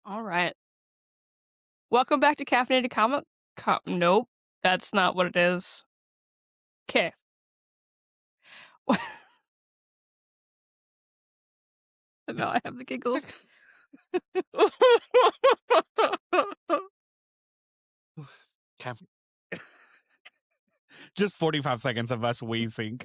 All right. Welcome back to Caffeinated Comic. Nope, that's not what it is. Okay. Now I have the giggles. Okay. Just 45 seconds of us wheezing.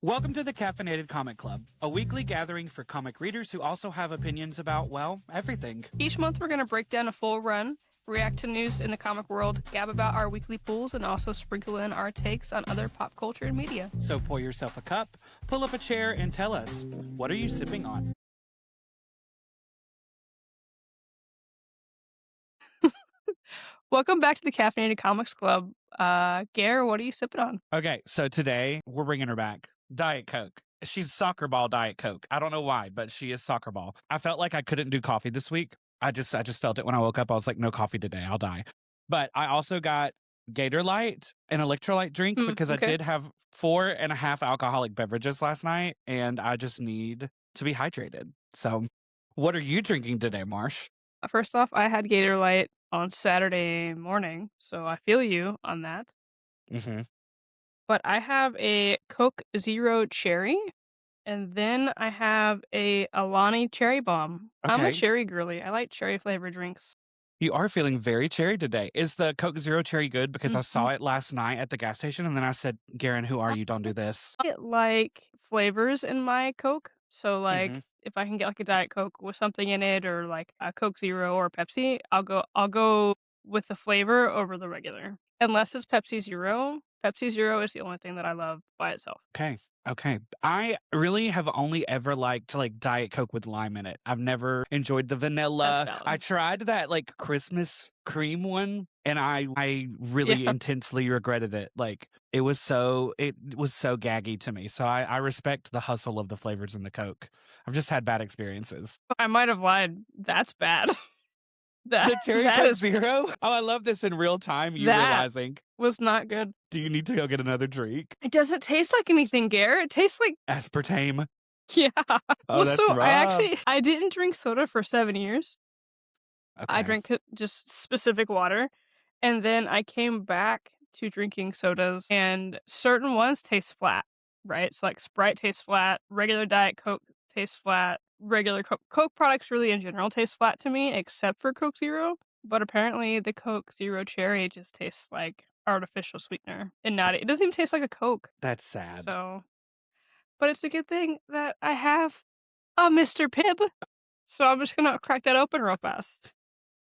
Welcome to the Caffeinated Comic Club, a weekly gathering for comic readers who also have opinions about, well, everything. Each month we're going to break down a full run, react to news in the comic world, gab about our weekly pools, and also sprinkle in our takes on other pop culture and media. So pour yourself a cup, pull up a chair, and tell us, what are you sipping on? Welcome back to the Caffeinated Comics Club. Gare, what are you sipping on? Okay, so today we're bringing her back. Diet Coke. She's soccer ball Diet Coke. I don't know why, but she is soccer ball. I felt like I couldn't do coffee this week. I just felt it when I woke up. I was like, no coffee today. I'll die. But I also got Gator Light, an electrolyte drink, because I Okay. did have 4.5 alcoholic beverages last night, and I just need to be hydrated. So, what are you drinking today, Marsh? First off, I had Gator Light on Saturday morning, so I feel you on that. Mm-hmm. But I have a Coke Zero Cherry, and then I have a Alani Cherry Bomb. I'm a Okay. cherry girly. I like cherry flavored drinks. You are feeling very cherry today. Is the Coke Zero Cherry good? Because I Mhm. saw it last night at the gas station, and then I said, Garen, who are you? Don't do this. I like flavors in my Coke. So Mm-hmm. if I can get like a Diet Coke with something in it or like a Coke Zero or Pepsi, I'll go with the flavor over the regular. Unless it's Pepsi Zero. Pepsi Zero is the only thing that I love by itself. Okay. Okay. I really have only ever liked like Diet Coke with lime in it. I've never enjoyed the That's vanilla. I valid. tried that like Christmas cream one and I really Yeah. intensely regretted it. Like it was so gaggy to me. So I respect the hustle of the flavors in the Coke. I've just had bad experiences. I might have lied. That's bad. That The Cherry that Coke is Zero? Oh, I love this in real time, you that realizing. was not good. Do you need to go get another drink? It doesn't taste like anything, Gare. It tastes like Aspartame. yeah. Oh, Well, that's so rough. I didn't drink soda for 7 years. I Okay. drank just specific water, and then I came back to drinking sodas, and certain ones taste flat, right? So, like, Sprite tastes flat, regular Diet Coke tastes flat, regular Coke products really in general taste flat to me, except for Coke Zero, but apparently the Coke Zero Cherry just tastes like artificial sweetener, and not it doesn't even taste like a Coke. That's sad. So but it's a good thing that I have a Mr. Pibb, so I'm just gonna crack that open real fast.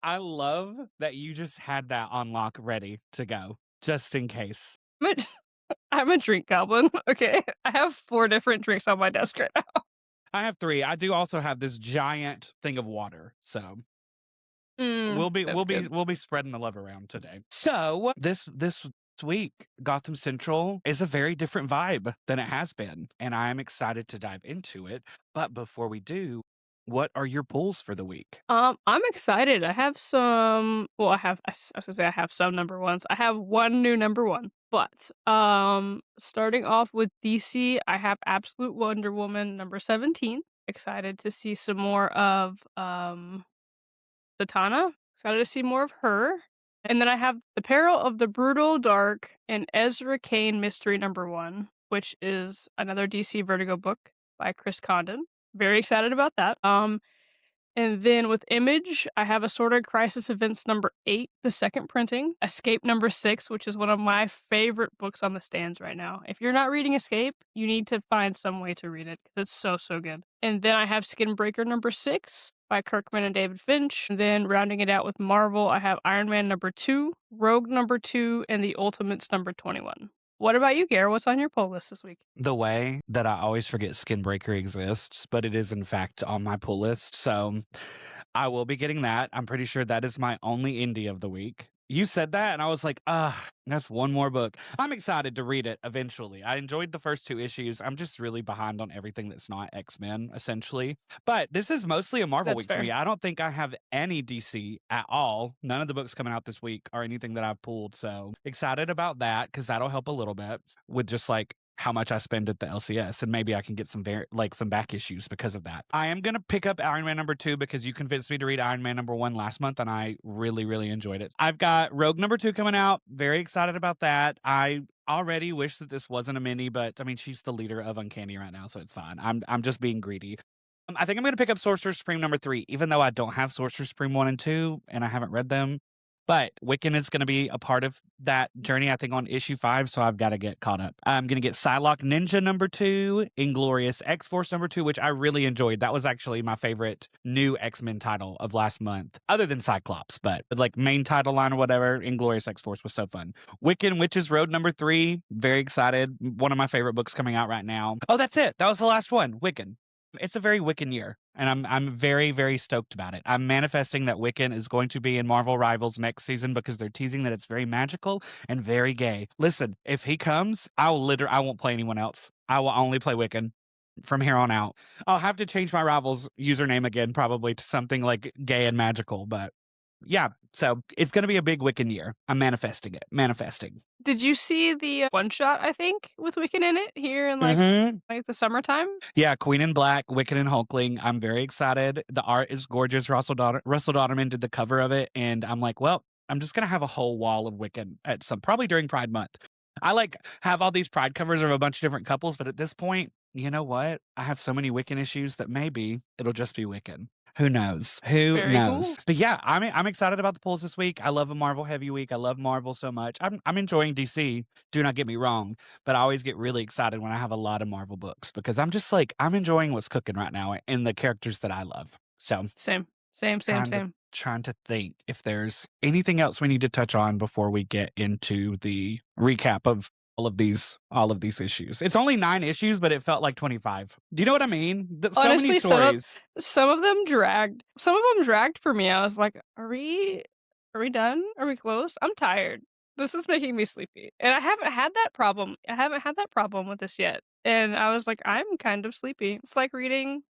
I love that you just had that on lock ready to go, just in case. I'm a I'm a drink goblin, okay? I have 4 different drinks on my desk right now. I have 3. I do also have this giant thing of water, so That's good. we'll be spreading the love around today. So this week, Gotham Central is a very different vibe than it has been, and I'm excited to dive into it. But before we do, what are your pulls for the week? I'm excited. I have some well, I was gonna say I have some number ones. I have 1 new number 1, but, starting off with DC, I have Absolute Wonder Woman number 17. Excited to see some more of, Zatanna. Excited to see more of her. And then I have The Peril of the Brutal Dark and Ezra Kane Mystery number 1, which is another DC Vertigo book by Chris Condon. Very excited about that. And then with Image, I have Assorted Crisis Events number 8, the second printing, Escape number 6, which is one of my favorite books on the stands right now. If you're not reading Escape, you need to find some way to read it because it's so, so good. And then I have Skinbreaker number 6 by Kirkman and David Finch. And then rounding it out with Marvel, I have Iron Man number 2, Rogue number 2, and The Ultimates number 21. What about you, Gare? What's on your pull list this week? The way that I always forget Skinbreaker exists, but it is in fact on my pull list. So I will be getting that. I'm pretty sure that is my only indie of the week. You said that, and I was like, that's one more book. I'm excited to read it eventually. I enjoyed the first 2 issues. I'm just really behind on everything that's not X-Men, essentially. But this is mostly a Marvel That's week for fair. me. I don't think I have any DC at all. None of the books coming out this week are anything that I've pulled. So excited about that because that'll help a little bit with just like how much I spend at the LCS, and maybe I can get some some back issues because of that. I am gonna pick up Iron Man #2 because you convinced me to read Iron Man #1 last month, and I really, really enjoyed it. I've got Rogue #2 coming out. Very excited about that. I already wish that this wasn't a mini, but I mean, she's the leader of Uncanny right now, so it's fine. I'm just being greedy. I think I'm gonna pick up Sorcerer Supreme #3, even though I don't have Sorcerer Supreme 1 and 2, and I haven't read them. But Wiccan is gonna be a part of that journey, I think, on issue 5, so I've gotta get caught up. I'm gonna get Psylocke Ninja #2, Inglorious X-Force #2, which I really enjoyed. That was actually my favorite new X-Men title of last month, other than Cyclops, but, like, main title line or whatever, Inglorious X-Force was so fun. Wiccan Witches Road #3, very excited. One of my favorite books coming out right now. Oh, that's it. That was the last one, Wiccan. It's a very Wiccan year, and I'm very, very stoked about it. I'm manifesting that Wiccan is going to be in Marvel Rivals next season because they're teasing that it's very magical and very gay. Listen, if he comes, I won't play anyone else. I will only play Wiccan from here on out. I'll have to change my Rivals username again, probably to something like gay and magical, but yeah, so it's gonna be a big Wiccan year. I'm manifesting it. Manifesting. Did you see the one shot, I think, with Wiccan in it here in Mhm. like the summertime? Yeah, Queen in Black, Wiccan and Hulkling. I'm very excited. The art is gorgeous. Russell Dauterman did the cover of it, and I'm like, well, I'm just gonna have a whole wall of Wiccan at some probably during Pride Month. I like have all these Pride covers of a bunch of different couples, but at this point, you know what? I have so many Wiccan issues that maybe it'll just be Wiccan. Who knows? Who Very knows? cool. But yeah, I'm excited about the polls this week. I love a Marvel heavy week. I love Marvel so much. I'm enjoying DC. Do not get me wrong, but I always get really excited when I have a lot of Marvel books because I'm just like I'm enjoying what's cooking right now and the characters that I love. So Same. Same, same, trying to same. trying to think if there's anything else we need to touch on before we get into the recap of all of these issues. It's only 9 issues, but it felt like 25. Do you know what I mean? So many Honestly, stories. some of them dragged. Some of them dragged for me. I was like, are we done? Are we close? I'm tired. This is making me sleepy." And I haven't had that problem. I haven't had that problem with this yet. And I was like, "I'm kind of sleepy." It's like reading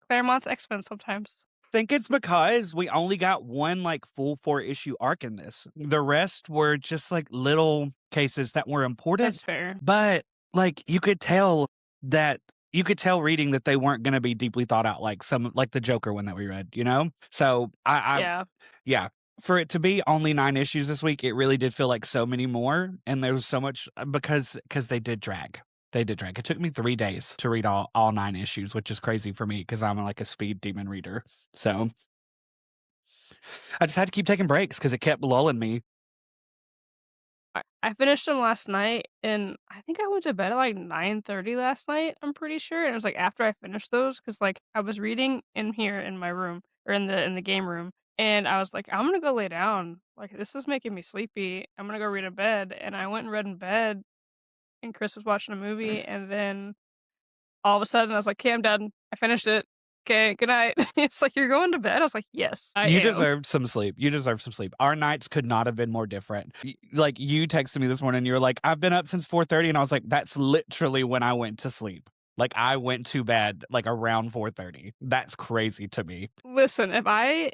Claremont's X-Men sometimes. Think it's because we only got one like full 4-issue arc in this. The rest were just like little cases that were important, That's fair. but like you could tell reading that they weren't going to be deeply thought out like some like the Joker one that we read, you know? So I Yeah. yeah, for it to be only 9 issues this week, it really did feel like so many more and there was so much because they did drag. They did drag. It took me 3 days to read all 9 issues, which is crazy for me because I'm like a speed demon reader. So, I just had to keep taking breaks because it kept lulling me. I finished them last night, and I think I went to bed at, like, 9:30 last night, I'm pretty sure, and it was, like, after I finished those, because like, I was reading in here in my room, or in the game room, and I was like, "I'm gonna go lay down, like, this is making me sleepy, I'm gonna go read in bed," and I went and read in bed, and Chris was watching a movie, and then all of a sudden, I was like, "'Kay, I'm done. I finished it. Okay, good night." It's like, "You're going to bed?" I was like, "Yes, I You am." deserved some sleep. You deserve some sleep. Our nights could not have been more different. Like, you texted me this morning, you were like, "I've been up since 4:30," and I was like, "That's literally when I went to sleep." Like, I went to bed, like, around 4:30. That's crazy to me. Listen, if I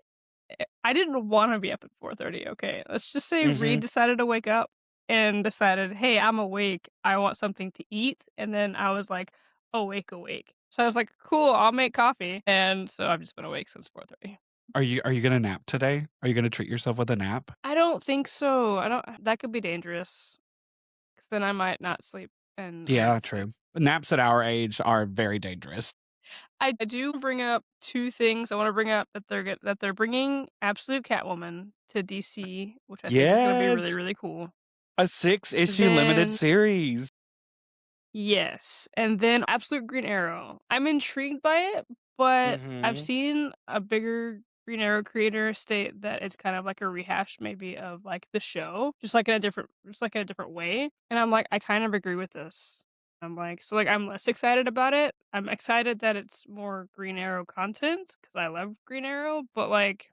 didn't wanna be up at 4:30, okay? Let's just say Reed Mhm. decided to wake up and decided, "Hey, I'm awake, I want something to eat," and then I was, like, awake. So I was like, "Cool, I'll make coffee," and so I've just been awake since 4:30. Are you gonna nap today? Are you gonna treat yourself with a nap? I don't think so, I don't that could be dangerous, because then I might not sleep, and I Yeah, need sleep. true. Naps at our age are very dangerous. I do bring up 2 things. I wanna bring up that that they're bringing Absolute Catwoman to DC, which I think is gonna be really, Yes! really cool. A 6-issue limited Then series. yes, and then Absolute Green Arrow. I'm intrigued by it, but I've Mhm. seen a bigger Green Arrow creator state that it's kind of like a rehash maybe of, like, the show, just like in a different way, and I'm like, "I kind of agree with this." I'm like so, like, I'm less excited about it. I'm excited that it's more Green Arrow content because I love Green Arrow, but, like,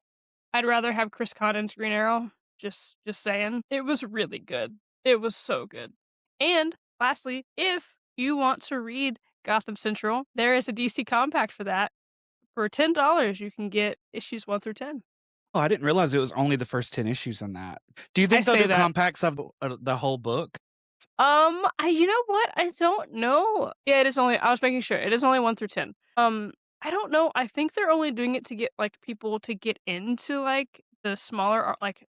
I'd rather have Chris Condon's Green Arrow, just saying. It was really good. It was so good. And lastly, if you want to read Gotham Central, there is a DC compact for that. For $10, you can get issues 1 through 10. Oh, I didn't realize it was only the first 10 issues in that. Do you I think they'll say do that compacts of the whole book? You know what? I don't know. Yeah, it is only I was making sure. It is only 1 through 10. I don't know. I think they're only doing it to get, like, people to get into, like, the smaller like,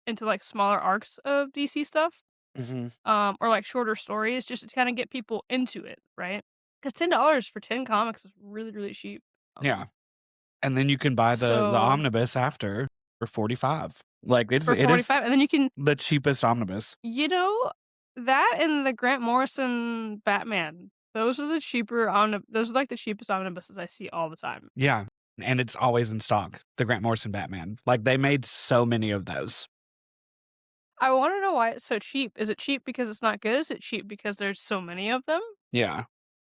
into, like, smaller arcs of DC stuff, Mhm. or, like, shorter stories just to kinda get people into it, right? Because $10 for 10 comics is really, really cheap. Yeah, and then you can buy the So omnibus after for 45. Like, for it is 45 and then you can the cheapest omnibus. you know, that and the Grant Morrison Batman, those are the cheaper those are, like, the cheapest omnibuses I see all the time. Yeah, and it's always in stock, the Grant Morrison Batman. Like, they made so many of those. I wanna know why it's so cheap. Is it cheap because it's not good? Is it cheap because there's so many of them? Yeah,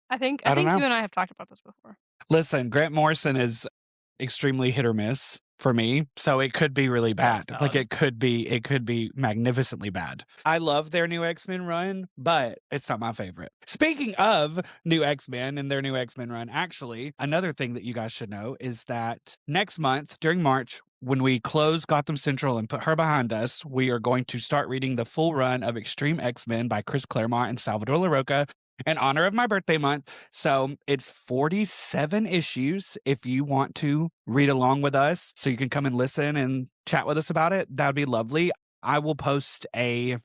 I I don't think know. you and I have talked about this before. Listen, Grant Morrison is extremely hit or miss for me, so it could be really That's bad. Like, valid. it could be magnificently bad. I love their new X-Men run, but it's not my favorite. Speaking of new X-Men and their new X-Men run, actually, another thing that you guys should know is that next month, during March, when we close Gotham Central and put her behind us, we are going to start reading the full run of Extreme X-Men by Chris Claremont and Salvador Larroca in honor of my birthday month. So it's 47 issues. If you want to read along with us, so you can come and listen and chat with us about it, that'd be lovely. I will post a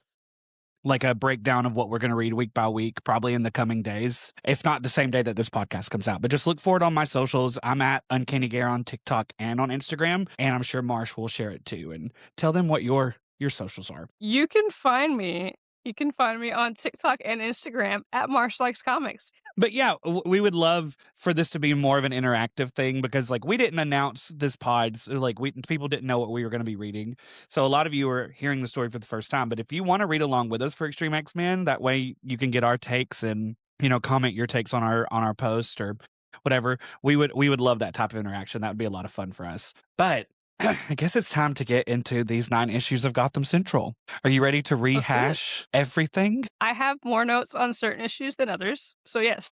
breakdown of what we're going to read week by week, probably in the coming days, if not the same day that this podcast comes out. But just look for it on my socials. I'm at Uncanny Gare on TikTok and on Instagram, and I'm sure Marsh will share it too. And tell them what your socials are. You can find me on TikTok and Instagram at Marsh Likes Comics. But yeah, we would love for this to be more of an interactive thing because like we didn't announce this pod, so like people didn't know what we were going to be reading. So a lot of you are hearing the story for the first time. But if you want to read along with us for Extreme X-Men, that way you can get our takes and comment your takes on our post or whatever. We would love that type of interaction. That would be a lot of fun for us. But I guess it's time to get into these 9 issues of Gotham Central. Are you ready to Let's do it. rehash everything? I have more notes on certain issues than others. So yes,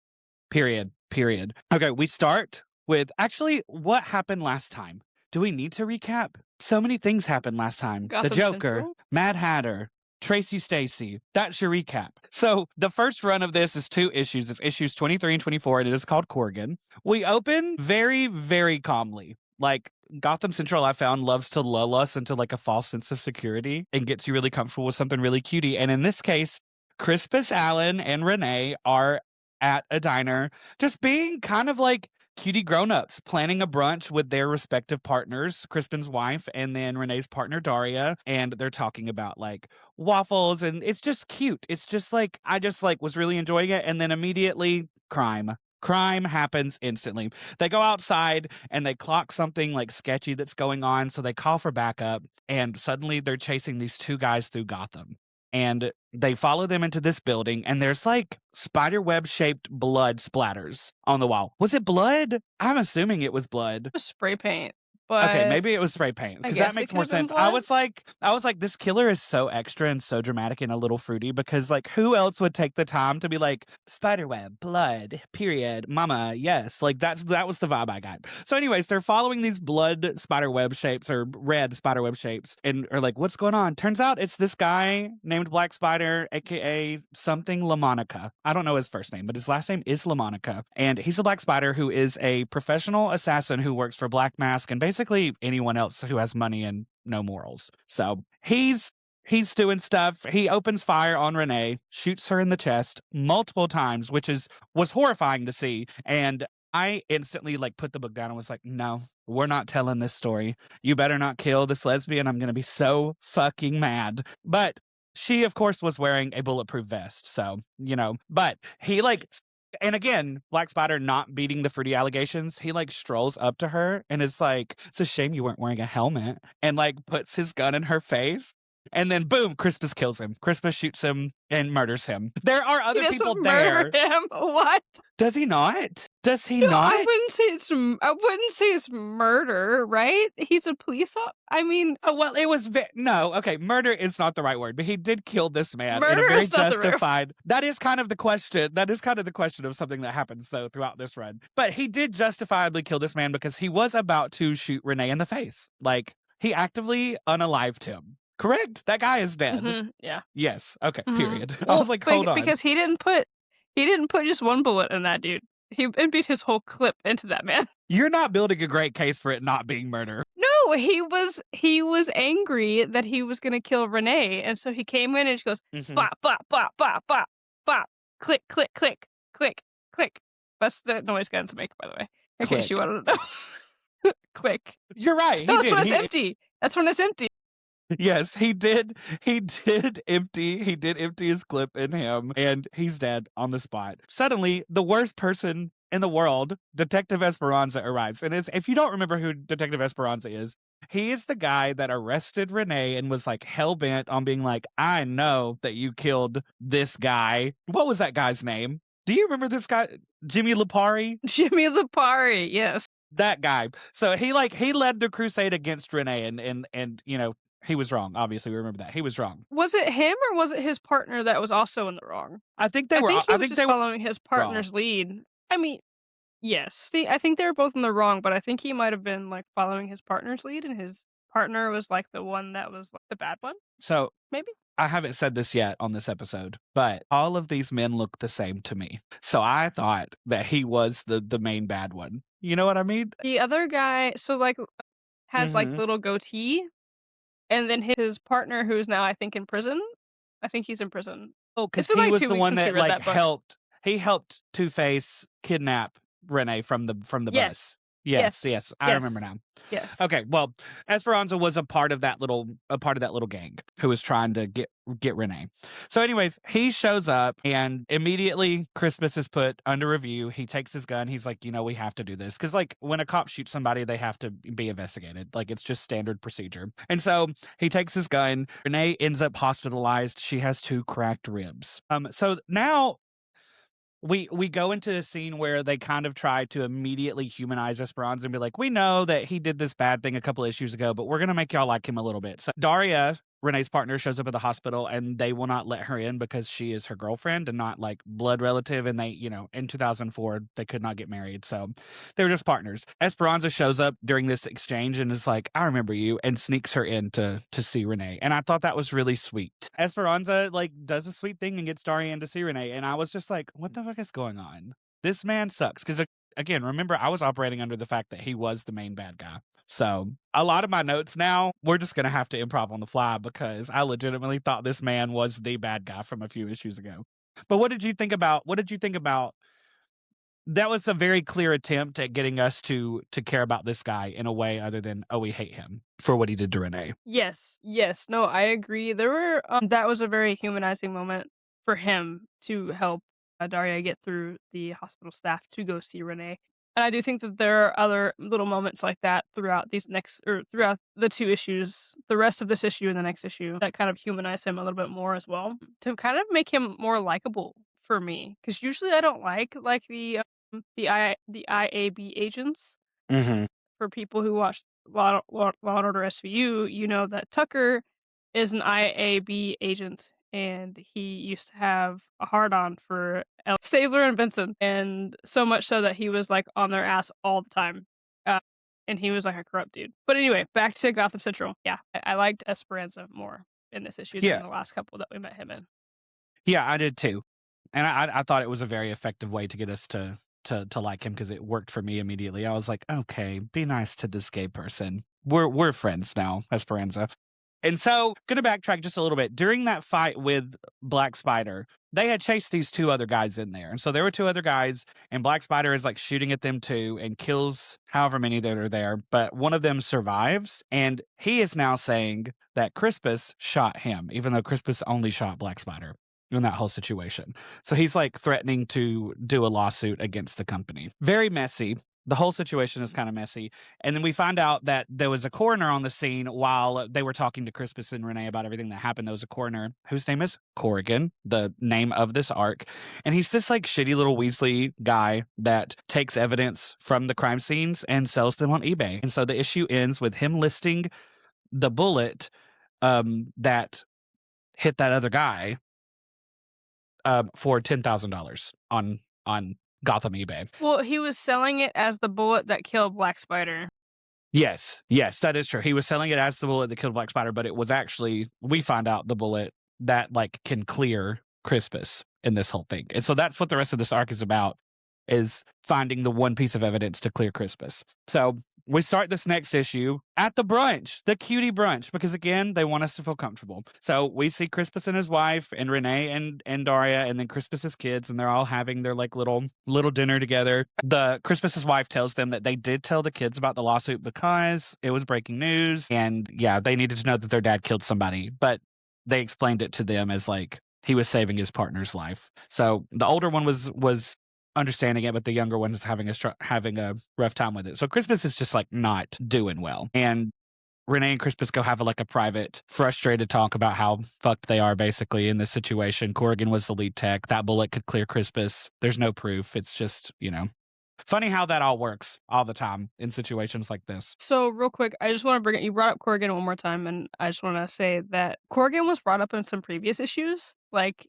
Period. Period. Okay, we start with actually what happened last time. Do we need to recap? So many things happened last time. The Gotham Joker, Central. Mad Hatter, Tracy Stacy. That's your recap. So the first run of this is 2 issues. It's issues 23 and 24, and it is called Corrigan. We open very, very calmly. Like Gotham Central, I found, loves to lull us into like a false sense of security and gets you really comfortable with something really cutie. And in this case, Crispus Allen and Renee are at a diner, just being kind of like cutie grown-ups, planning a brunch with their respective partners, Crispin's wife and then Renee's partner Daria, and they're talking about like waffles and it's just cute. It's just like I just like was really enjoying it and then immediately crime. Crime happens instantly. They go outside and they clock something like sketchy that's going on, so they call for backup and suddenly they're chasing these 2 guys through Gotham. And they follow them into this building, and there's like spider web shaped blood splatters on the wall. Was it blood? I'm assuming it was blood. Spray paint, Okay, but maybe it was spray paint I because that guess it makes could more have been sense. blood. I was like, this killer is so extra and so dramatic and a little fruity because like who else would take the time to be like spiderweb, blood, period, mama, yes, like that was the vibe I got. So, anyways, they're following these blood spiderweb shapes or red spiderweb shapes and are like, what's going on? Turns out it's this guy named Black Spider, aka something LaMonica. I don't know his first name, but his last name is LaMonica, and he's a Black Spider who is a professional assassin who works for Black Mask and basically anyone else who has money and no morals. So he's doing stuff. He opens fire on Renee, shoots her in the chest multiple times, which was horrifying to see. And I instantly like put the book down and was like, no, we're not telling this story. You better not kill this lesbian. I'm gonna be so fucking mad. But she, of course, was wearing a bulletproof vest. So, but he like and again, Black Spider not beating the fruity allegations, he like strolls up to her and is like, it's a shame you weren't wearing a helmet, and like puts his gun in her face. And then boom, Crispus kills him. Crispus shoots him and murders him. There are He other people doesn't murder there. him. What? Does he not? Does he No, not? I wouldn't say it's murder, right? He's a police op I mean, Oh, well, it was no, okay, murder is not the right word, but he did kill this man in a murder very is not the right justified. That is kind of the question. That is kind of the question of something that happens though throughout this run. But he did justifiably kill this man because he was about to shoot Renee in the face. Like he actively unalived him. Correct. That guy is dead. Yeah. Yes. Okay. Mhm. Period. I Well, was like, hold on. because he didn't put just one bullet in that dude. He emptied his whole clip into that man. You're not building a great case for it not being murder. No, he was angry that he was gonna kill Renee, and so he came in and she goes, Hmm. "Bop, bop, bop, bop, bop, bop, click, click, click, click, click." That's the noise guns make, by the way, in case you Click. wanted to know. Click. You're right. No, He that's did. when it's He empty. That's when it's empty. Yes, he did. He did empty his clip in him, and he's dead on the spot. Suddenly, the worst person in the world, Detective Esperanza, arrives. And if you don't remember who Detective Esperanza is, he is the guy that arrested Renee and was like hell bent on being like, I know that you killed this guy. What was that guy's name? Do you remember this guy? Jimmy Lipari? Jimmy Lipari, yes. That guy. So he led the crusade against Renee, and he was wrong. Obviously, we remember that. He was wrong. Was it him or was it his partner that was also in the wrong? I think he I was think just they were following his wrong. partner's lead. I mean, yes. I think they were both in the wrong, but I think he might have been, like, following his partner's lead, and his partner was, like, the one that was, like, the bad one, So maybe? I haven't said this yet on this episode, but all of these men look the same to me. So I thought that he was the main bad one. You know what I mean? The other guy so, like, has, like, Mhm. little goatee, and then his partner who's now, I think, in prison? I think he's in prison. Oh, It's because been, he like, was 2 the weeks one since we that read like that book. helped Two Face kidnap Renee from the Yes. bus. Yes, Yes. yes, I remember Yes. now. Yes. Okay, well, Esperanza was a part of that little gang who was trying to get Renee. So, anyways, he shows up and immediately Crispus is put under review. He takes his gun. He's like, we have to do this because, like, when a cop shoots somebody, they have to be investigated. Like, it's just standard procedure. And so he takes his gun. Renee ends up hospitalized. She has two cracked ribs. So now we go into a scene where they kind of try to immediately humanize Esperanza and be like, we know that he did this bad thing a couple issues ago, but we're gonna make y'all like him a little bit. So Daria, Renee's partner, shows up at the hospital and they will not let her in because she is her girlfriend and not like blood relative. And they, in 2004, they could not get married. So they were just partners. Esperanza shows up during this exchange and is like, I remember you, and sneaks her in to see Renee. And I thought that was really sweet. Esperanza like does a sweet thing and gets Daria in to see Renee. And I was just like, what the fuck is going on? This man sucks. Because again, remember, I was operating under the fact that he was the main bad guy. So a lot of my notes now, we're just gonna have to improv on the fly because I legitimately thought this man was the bad guy from a few issues ago. But what did you think about that? Was a very clear attempt at getting us to care about this guy in a way other than, oh, we hate him for what he did to Renee. Yes, yes. No, I agree. There were that was a very humanizing moment for him to help Daria get through the hospital staff to go see Renee. And I do think that there are other little moments like that throughout throughout the two issues, the rest of this issue and the next issue that kind of humanize him a little bit more as well to kind of make him more likable for me. Because usually I don't like the IAB agents. Mhm. For people who watch Law& and Order SVU, you know that Tucker is an IAB agent, and he used to have a hard-on for Stabler and Benson, and so much so that he was, like, on their ass all the time, uh, and he was, like, a corrupt dude. But anyway, back to Gotham Central. Yeah, I liked Esperanza more in this issue than Yeah. the last couple that we met him in. Yeah, I did too. And I thought it was a very effective way to get us to like him because it worked for me immediately. I was like, okay, be nice to this gay person. We're friends now, Esperanza. And so, gonna backtrack just a little bit. During that fight with Black Spider, they had chased these two other guys in there. And so there were two other guys, and Black Spider is like shooting at them too and kills however many that are there. But one of them survives, and he is now saying that Crispus shot him, even though Crispus only shot Black Spider in that whole situation. So he's like threatening to do a lawsuit against the company. Very messy. The whole situation is kind of messy. And then we find out that there was a coroner on the scene while they were talking to Crispus and Renee about everything that happened. There was a coroner whose name is Corrigan, the name of this arc. And he's this like shitty little Weasley guy that takes evidence from the crime scenes and sells them on eBay. And so the issue ends with him listing the bullet that hit that other guy for $10,000 on Gotham eBay. Well, he was selling it as the bullet that killed Black Spider. Yes, yes, that is true. He was selling it as the bullet that killed Black Spider, but it was actually we find out the bullet that, like, can clear Crispus in this whole thing. And so that's what the rest of this arc is about, is finding the one piece of evidence to clear Crispus. So we start this next issue at the brunch, the cutie brunch, because again, they want us to feel comfortable. So we see Crispus and his wife, and Renee and Daria, and then Crispus's kids, and they're all having their like little dinner together. The Crispus's wife tells them that they did tell the kids about the lawsuit because it was breaking news, and yeah, they needed to know that their dad killed somebody, but they explained it to them as like he was saving his partner's life. So the older one was understanding it, but the younger one is having a rough time with it. So Crispus is just like not doing well, and Renee and Crispus go have like a private, frustrated talk about how fucked they are basically in this situation. Corrigan was the lead tech. That bullet could clear Crispus. There's no proof. It's just, funny how that all works all the time in situations like this. So real quick, I just want to bring it. You brought up Corrigan one more time, and I just want to say that Corrigan was brought up in some previous issues, like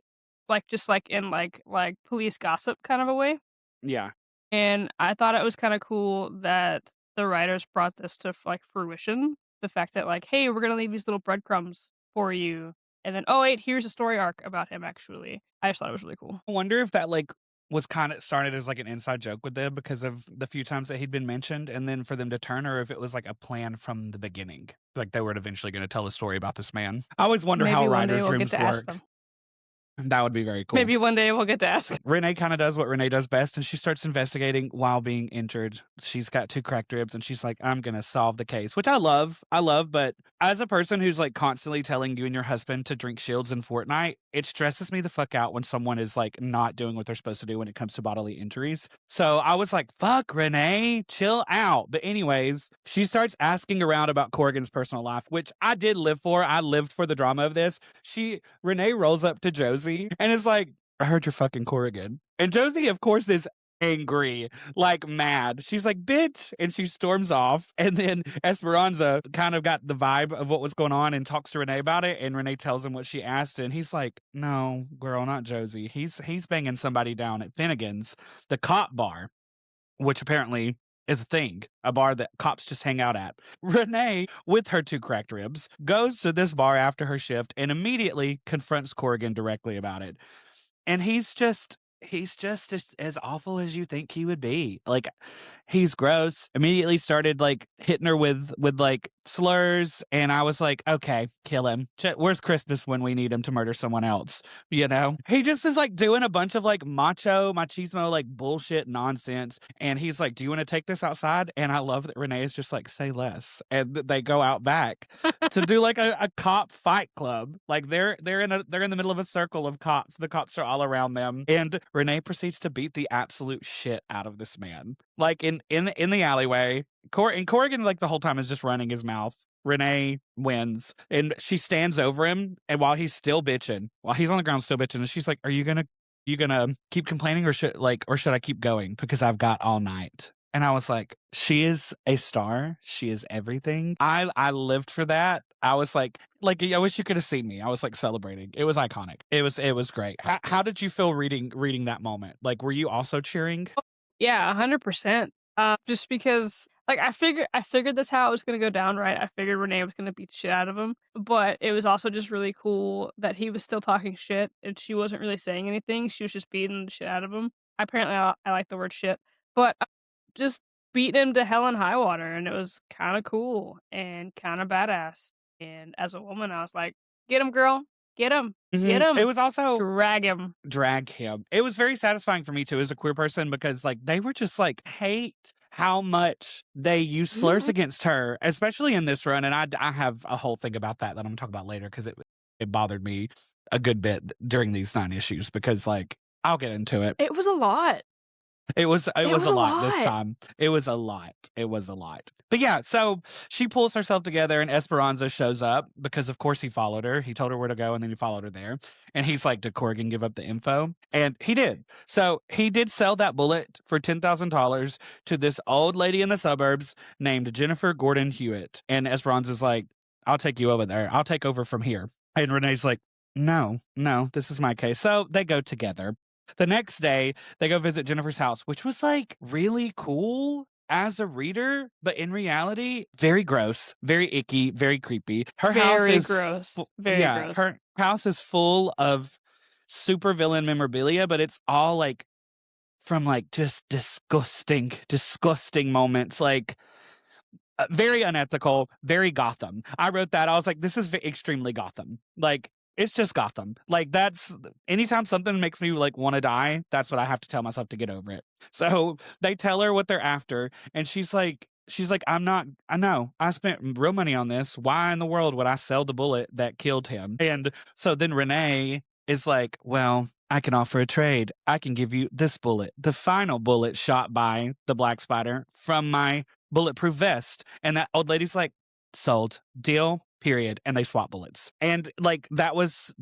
just like in like police gossip kind of a way. Yeah. And I thought it was kind of cool that the writers brought this to like fruition. The fact that like, hey, we're gonna leave these little breadcrumbs for you, and then oh wait, here's a story arc about him. Actually, I just thought it was really cool. I wonder if that like was kind of started as like an inside joke with them because of the few times that he'd been mentioned, and then for them to turn, or if it was like a plan from the beginning. Like they were eventually going to tell a story about this man. I always wonder how Maybe one day writers' we'll get rooms to ask work. them. That would be very cool. Maybe one day we'll get to ask. Renee kinda does what Renee does best, and she starts investigating while being injured. She's got 2 cracked ribs, and she's like, "I'm gonna solve the case," which I love, but as a person who's, like, constantly telling you and your husband to drink shields in Fortnite, it stresses me the fuck out when someone is, like, not doing what they're supposed to do when it comes to bodily injuries. So, I was like, "Fuck, Renee, chill out." But anyways, she starts asking around about Corrigan's personal life, which I did live for. I lived for the drama of this. Renee rolls up to Josie and is like, I heard you're fucking Corrigan. And Josie, of course, is angry, like mad. She's like, bitch. And she storms off. And then Esperanza kind of got the vibe of what was going on and talks to Renee about it. And Renee tells him what she asked. And he's like, no, girl, not Josie. He's banging somebody down at Finnegan's, the cop bar, which apparently is a thing, a bar that cops just hang out at. Renee, with her 2 cracked ribs, goes to this bar after her shift and immediately confronts Corrigan directly about it. And he's just as awful as you think he would be. Like, he's gross. Immediately started, like, hitting her with, like, slurs, and I was like, "Okay, kill him. Where's Christmas when we need him to murder someone else?" You know? He just is, like, doing a bunch of, like, machismo, like, bullshit nonsense, and he's like, "Do you wanna take this outside?" And I love that Renee is just like, "Say less," and they go out back to do, like, a cop fight club. Like, they're in the middle of a circle of cops. The cops are all around them, and Renee proceeds to beat the absolute shit out of this man. Like, in the alleyway, and Corrigan, like, the whole time is just running his mouth. Renee wins, and she stands over him, and while he's on the ground still bitching, and she's like, "Are you gonna keep complaining, or should I keep going? Because I've got all night." And I was like, "She is a star. She is everything." I lived for that. I was like, I wish you could have seen me. I was, like, celebrating. It was iconic. It was great. How did you feel reading that moment? Like, were you also cheering? Yeah, 100%. Just because like I figured that's how it was gonna go down, right? I figured Renee was gonna beat the shit out of him, but it was also just really cool that he was still talking shit and she wasn't really saying anything. She was just beating the shit out of him. Apparently, I like the word shit, but just beating him to hell and high water, and it was kind of cool and kind of badass. And as a woman, I was like, "Get him, girl! Get Mhm. It him! was also Drag him!" drag him. It was very satisfying for me too as a queer person because like they were just like hate how much they use slurs against her, especially in this run. And I have a whole thing about that I'm gonna talk about later because it bothered me a good bit during these 9 issues because like I'll get into it. It was a lot. It It was was a a lot this lot. time. It was a lot. It was a lot. But yeah, so she pulls herself together and Esperanza shows up because of course he followed her. He told her where to go and then he followed her there. And he's like, "Did Corrigan give up the info?" And he did. So he did sell that bullet for $10,000 to this old lady in the suburbs named Jennifer Gordon Hewitt. And Esperanza's like, "I'll take you over there. I'll take over from here." And Renee's like, "No, no, this is my case." So they go together. The next day, they go visit Jennifer's house, which was, like, really cool. as a reader, but in reality, very gross, very icky, very creepy. Her house Very is gross, very yeah, gross. her house is full of supervillain memorabilia, but it's all, like, from, like, just disgusting, disgusting moments, like, very unethical, very Gotham. I wrote that, I was like, "This is extremely Gotham." Like, it's just Gotham. Like, that's anytime something makes me, like, wanna die, that's what I have to tell myself to get over it. So, they tell her what they're after, and she's like, "I'm not I know. I spent real money on this. Why in the world would I sell the bullet that killed him?" And so then Renee is like, "Well, I can offer a trade. I can give you this bullet, the final bullet shot by the Black Spider from my bulletproof vest." And that old lady's like, "Sold. Deal, period." And they swap bullets. And like that was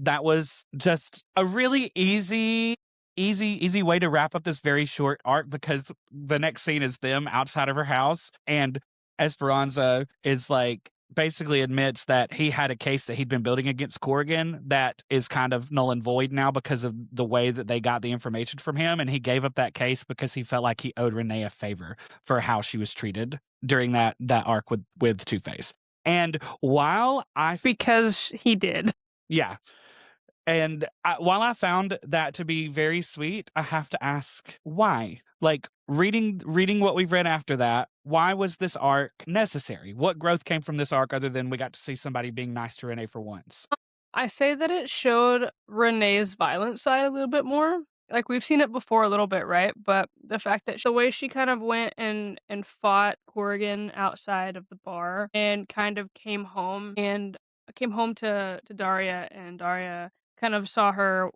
just a really easy way to wrap up this very short arc because the next scene is them outside of her house and Esperanza is like basically admits that he had a case that he'd been building against Corrigan that is kind of null and void now because of the way that they got the information from him, and he gave up that case because he felt like he owed Renee a favor for how she was treated during that arc with Two Face. And while Because he did. yeah, and while I found that to be very sweet, I have to ask why. Like reading what we've read after that, why was this arc necessary? What growth came from this arc other than we got to see somebody being nice to Renee for once? I say that it showed Renee's violent side a little bit more. Like, we've seen it before a little bit, right? But the fact that the way she kind of went and fought Corrigan outside of the bar and kind of came home to Daria, and Daria kind of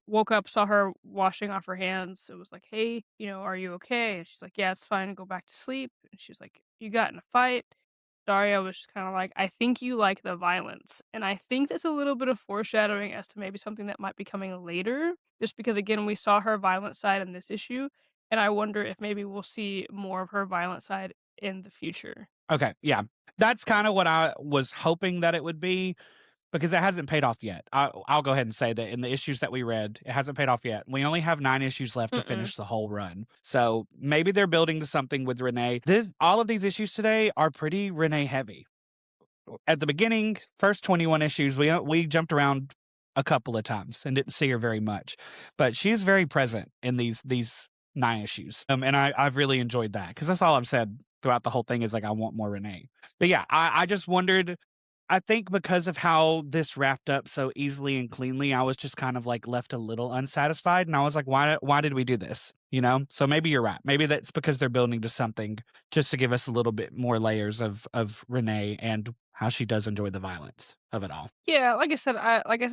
woke up, saw her washing off her hands. It was like, "Hey, are you okay?" And she's like, "Yeah, it's fine. Go back to sleep." And she's like, "You got in a fight?" Daria was just kinda like, "I think you like the violence," and I think that's a little bit of foreshadowing as to maybe something that might be coming later, just because, again, we saw her violent side in this issue, and I wonder if maybe we'll see more of her violent side in the future. Okay, yeah. That's kind of what I was hoping that it would be. Because it hasn't paid off yet. I'll go ahead and say that in the issues that we read, it hasn't paid off yet. We only have 9 issues left to Mm-mm. finish the whole run. So maybe they're building to something with Renee. All of these issues today are pretty Renee heavy. At the beginning, first 21 issues, we jumped around a couple of times and didn't see her very much, but she's very present in these 9 issues. And I've really enjoyed that because that's all I've said throughout the whole thing is like I want more Renee. But yeah, I just wondered. I think because of how this wrapped up so easily and cleanly, I was just kind of like left a little unsatisfied, and I was like, why did we do this? You know? So maybe you're right. Maybe that's because they're building to something just to give us a little bit more layers of Renee and how she does enjoy the violence of it all. Yeah, like I said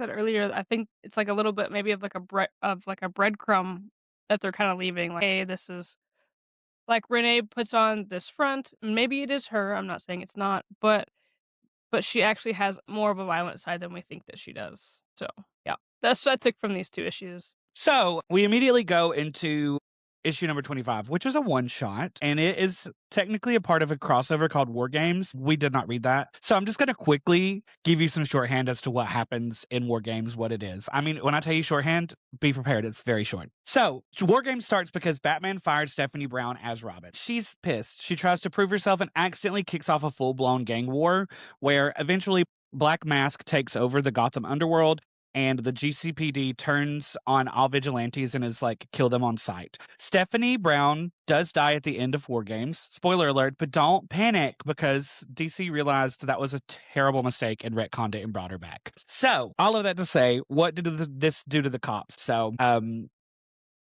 earlier, I think it's like a little bit maybe of like a breadcrumb that they're kinda leaving, like, "Hey, this is" like, Renee puts on this front, maybe it is her, I'm not saying it's not, but she actually has more of a violent side than we think that she does. So, yeah, that's what I took from these 2 issues. So we immediately go into issue number 25, which is a one shot, and it is technically a part of a crossover called War Games. We did not read that. So I'm just going to quickly give you some shorthand as to what happens in War Games, what it is. I mean, when I tell you shorthand, be prepared. It's very short. So War Games starts because Batman fired Stephanie Brown as Robin. She's pissed. She tries to prove herself and accidentally kicks off a full blown gang war where eventually Black Mask takes over the Gotham underworld and the GCPD turns on all vigilantes and is like, kill them on sight. Stephanie Brown does die at the end of War Games. Spoiler alert, but don't panic because DC realized that was a terrible mistake and retconned it and brought her back. So, all of that to say, what did this do to the cops? So,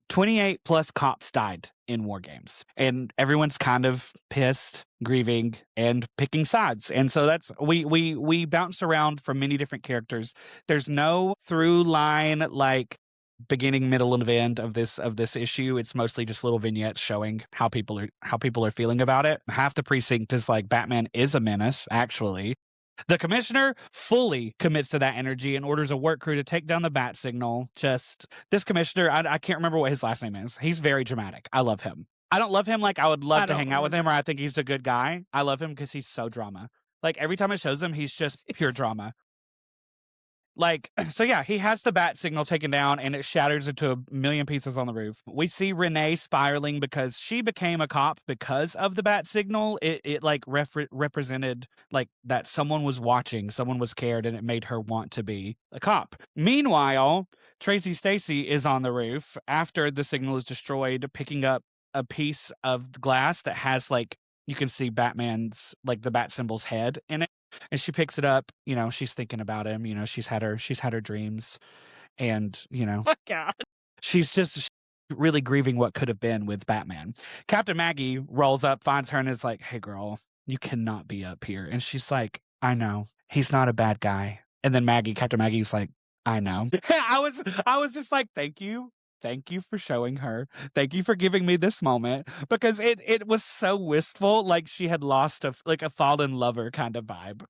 28 plus cops died in War Games, and everyone's kind of pissed, grieving, and picking sides. And so that's we bounce around from many different characters. There's no through line like beginning, middle, and end of this issue. It's mostly just little vignettes showing how people are feeling about it. Half the precinct is like Batman is a menace, actually. The commissioner fully commits to that energy and orders a work crew to take down the bat signal. Just this commissioner, I can't remember what his last name is. He's very dramatic. I love him. I don't love him like I would love I to don't hang out with him or remember. I think he's a good guy. I love him because he's so drama. Like every time it shows him, he's just pure It's drama. Like, so yeah, he has the bat signal taken down and it shatters into a million pieces on the roof. We see Renee spiraling because she became a cop because of the bat signal. It like represented like that someone was watching, someone was cared, and it made her want to be a cop. Meanwhile, Tracy Stacy is on the roof after the signal is destroyed, picking up a piece of glass that has like you can see Batman's like the bat symbol's head in it, and she picks it up. She's thinking about him. She's had her dreams, and My God. she's really grieving what could have been with Batman. Captain Maggie rolls up, finds her, and is like, "Hey, girl, you cannot be up here." And she's like, "I know he's not a bad guy." And then Captain Maggie's like, "I know." I was just like, thank you for showing her. Thank you for giving me this moment because it was so wistful, like she had lost a fallen lover kind of vibe.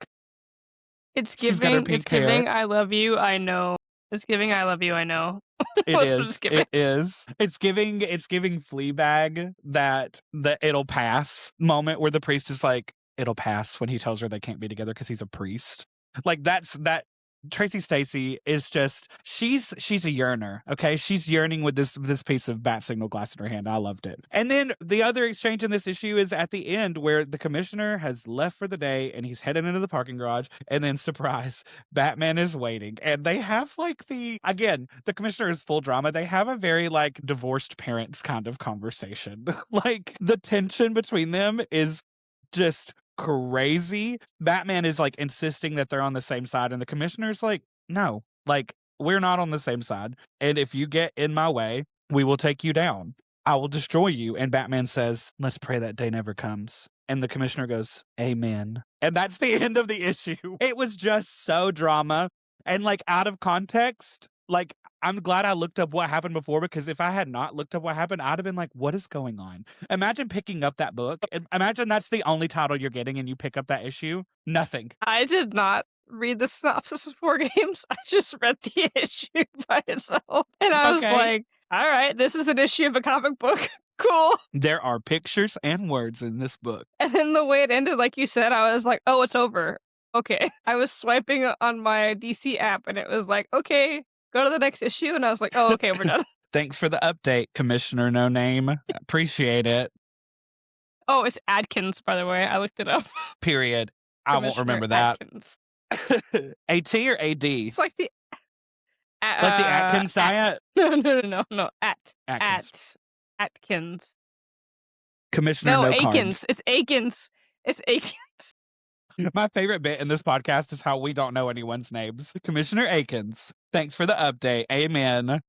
She's got her It's pink hair. giving I love you, I know. It's giving I love you, I know. It That's what is. it's giving. It is. It's giving Fleabag that the it'll pass moment where the priest is like, it'll pass when he tells her they can't be together because he's a priest. Like that Tracy Stacy is just she's a yearner, okay? She's yearning with this piece of bat signal glass in her hand. I loved it. And then the other exchange in this issue is at the end where the commissioner has left for the day and he's heading into the parking garage, and then surprise, Batman is waiting. And they have like the commissioner is full drama. They have a very like divorced parents kind of conversation. Like the tension between them is just crazy. Batman is like insisting that they're on the same side, and the commissioner's like, no, like, we're not on the same side. And if you get in my way, we will take you down. I will destroy you. And Batman says, let's pray that day never comes. And the commissioner goes, amen. And that's the end of the issue. It was just so drama and like out of context. Like, I'm glad I looked up what happened before, because if I had not looked up what happened, I'd have been like, what is going on? Imagine picking up that book. Imagine that's the only title you're getting and you pick up that issue. Nothing. I did not read the synopsis of 4 games. I just read the issue by itself. And I was Okay. like, all right, this is an issue of a comic book. Cool. There are pictures and words in this book. And then the way it ended, like you said, I was like, oh, it's over. Okay. I was swiping on my DC app and it was like, okay, go to the next issue. And I was like, oh, okay, we're done. Thanks for the update, Commissioner No Name. Appreciate it. Oh, it's Adkins, by the way. I looked it up. Period. I won't Commissioner remember that. Adkins. AT or AD? It's like the Like the Atkins diet? No. Atkins. Atkins. Commissioner No, No Akins. Carbs. It's Akins. It's Akins. My favorite bit in this podcast is how we don't know anyone's names. Commissioner Akins. Thanks for the update. Amen.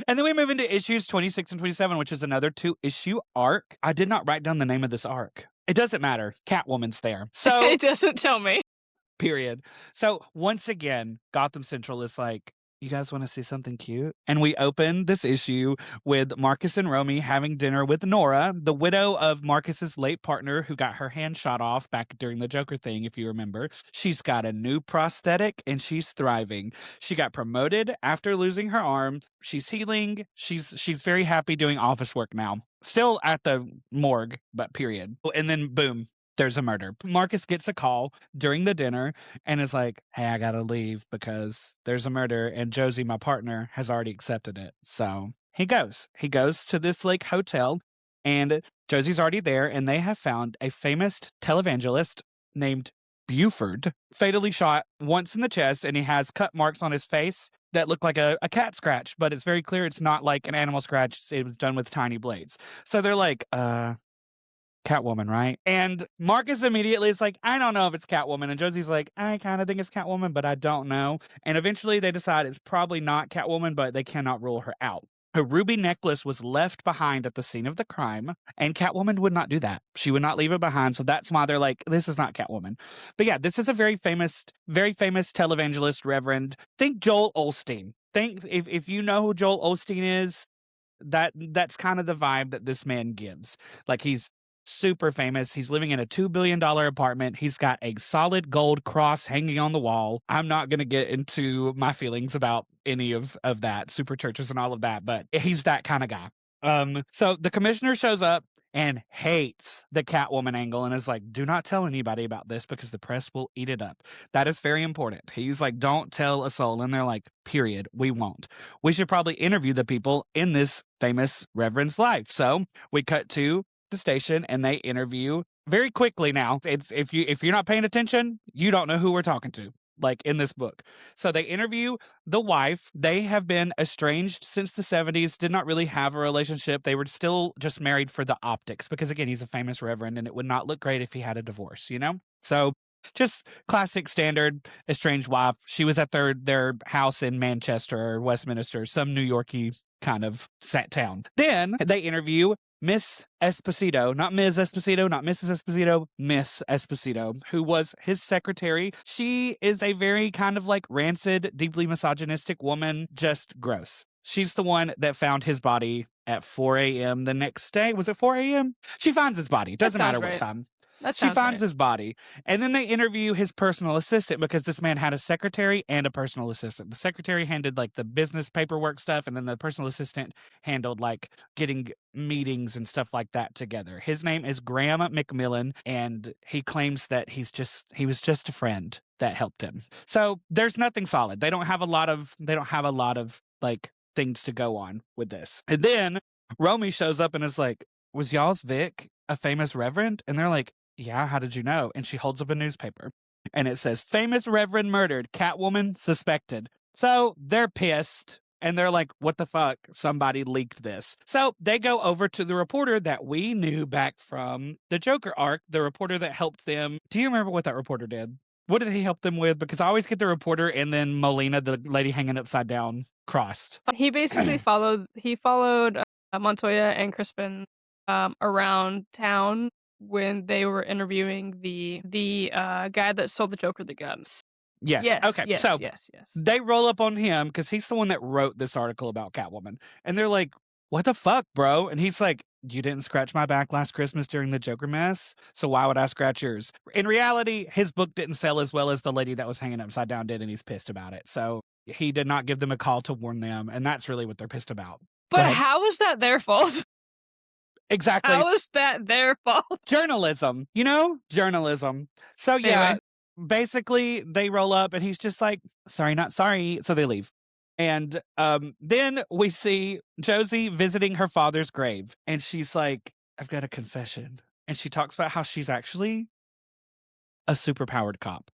And then we move into issues 26 and 27, which is another 2-issue arc. I did not write down the name of this arc. It doesn't matter. Catwoman's there. So It doesn't tell me. period. So once again, Gotham Central is like, you guys want to see something cute? And we open this issue with Marcus and Romy having dinner with Nora, the widow of Marcus's late partner who got her hand shot off back during the Joker thing, if you remember. She's got a new prosthetic and she's thriving. She got promoted after losing her arm. She's healing. She's very happy doing office work now. Still at the morgue, but period. And then boom, there's a murder. Marcus gets a call during the dinner and is like, hey, I gotta leave because there's a murder and Josie, my partner, has already accepted it. So he goes to this like hotel, and Josie's already there, and they have found a famous televangelist named Buford, fatally shot once in the chest, and he has cut marks on his face that look like a cat scratch, but it's very clear it's not like an animal scratch. It was done with tiny blades. So they're like, Catwoman, right? And Marcus immediately is like, I don't know if it's Catwoman. And Josie's like, I kind of think it's Catwoman, but I don't know. And eventually they decide it's probably not Catwoman, but they cannot rule her out. Her ruby necklace was left behind at the scene of the crime, and Catwoman would not do that. She would not leave it behind, so that's why they're like, this is not Catwoman. But yeah, this is a very famous televangelist reverend. Think Joel Osteen. Think if you know who Joel Osteen is, that's kind of the vibe that this man gives. Like, he's super famous. He's living in a $2 billion apartment. He's got a solid gold cross hanging on the wall. I'm not going to get into my feelings about any of that, super churches and all of that, but he's that kind of guy. So the commissioner shows up. and hates the Catwoman angle and is like, do not tell anybody about this because the press will eat it up. That is very important. He's like, don't tell a soul. And they're like, period, we won't. We should probably interview the people in this famous Reverend's life. So we cut to the station and they interview very quickly now. It's if you're not paying attention, you don't know who we're talking to, like in this book. So they interview the wife. They have been estranged since the 70s, did not really have a relationship. They were still just married for the optics because, again, he's a famous reverend and it would not look great if he had a divorce, you know? So just classic standard estranged wife. She was at their house in Manchester or Westminster, some New Yorky kind of town. Then they interview Miss Esposito, not Ms. Esposito, not Mrs. Esposito, Miss Esposito, who was his secretary. She is a very kind of like rancid, deeply misogynistic woman, just gross. She's the one that found his body at 4 a.m. the next day. Was it 4 a.m.? She finds his body. That Doesn't sounds matter what right. time. That She sounds finds right. his body. And then they interview his personal assistant because this man had a secretary and a personal assistant. The secretary handled like the business paperwork stuff, and then the personal assistant handled like getting meetings and stuff like that together. His name is Graham McMillan, and he claims that he was just a friend that helped him. So there's nothing solid. They don't have a lot of like things to go on with this. And then Romy shows up and is like, was y'all's Vic a famous reverend? And they're like, yeah, how did you know? And she holds up a newspaper and it says, famous reverend murdered, Catwoman suspected. So they're pissed and they're like, what the fuck? Somebody leaked this. So they go over to the reporter that we knew back from the Joker arc, the reporter that helped them. Do you remember what that reporter did? What did he help them with? Because I always get the reporter and then Molina, the lady hanging upside down, crossed. He basically followed Montoya and Crispin around town when they were interviewing the guy that sold the Joker the guns. Yes. Yes, Okay. yes, So yes, yes. they roll up on him because he's the one that wrote this article about Catwoman. And they're like, what the fuck, bro? And he's like, you didn't scratch my back last Christmas during the Joker mess. So why would I scratch yours? In reality, his book didn't sell as well as the lady that was hanging upside down did. And he's pissed about it. So he did not give them a call to warn them. And that's really what they're pissed about. Go But ahead. how is that their fault? Exactly. How is that their fault? Journalism, you know, journalism. So yeah, Anyway, basically they roll up and he's just like, sorry, not sorry. So they leave. And then we see Josie visiting her father's grave and she's like, I've got a confession. And she talks about how she's actually a superpowered cop.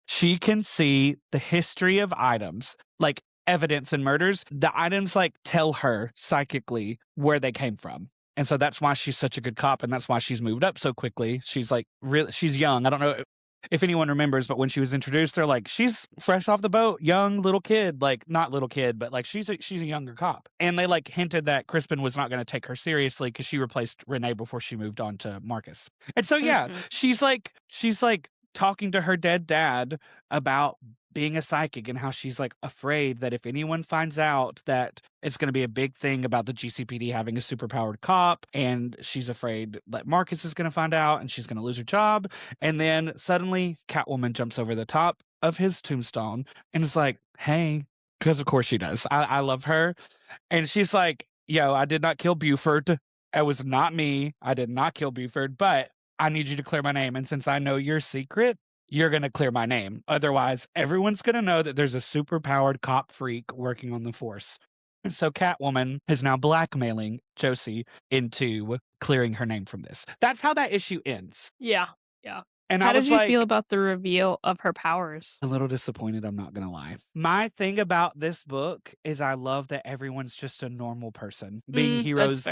She can see the history of items, like evidence in murders. The items like tell her psychically where they came from. And so that's why she's such a good cop and that's why she's moved up so quickly. She's like really she's young. I don't know if anyone remembers, but when she was introduced, they're like, she's fresh off the boat, young little kid, like not little kid, but like she's a younger cop. And they like hinted that Crispin was not going to take her seriously because she replaced Renee before she moved on to Marcus. And so yeah, mhm. she's like talking to her dead dad about being a psychic and how she's like afraid that if anyone finds out that it's going to be a big thing about the GCPD having a superpowered cop, and she's afraid that Marcus is going to find out and she's going to lose her job. And then suddenly Catwoman jumps over the top of his tombstone and is like, hey, because of course she does. I love her. And she's like, yo, I did not kill Buford. It was not me. I did not kill Buford, but I need you to clear my name. And since I know your secret, you're going to clear my name. Otherwise, everyone's going to know that there's a superpowered cop freak working on the force. And so Catwoman is now blackmailing Josie into clearing her name from this. That's how that issue ends. Yeah, yeah. And I How did was you feel like, about the reveal of her powers? a little disappointed, I'm not going to lie. My thing about this book is I love that everyone's just a normal person, That's fair. being heroes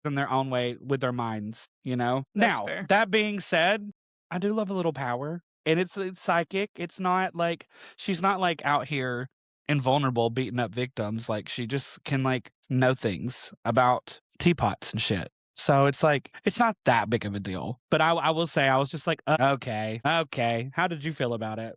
in their own way with their minds, you know? That's Now, fair. that being said, I do love a little power. And it's psychic. It's not like she's not like out here invulnerable beating up victims. Like she just can like know things about teapots and shit. So it's like it's not that big of a deal. But I will say I was just like, okay, okay. How did you feel about it?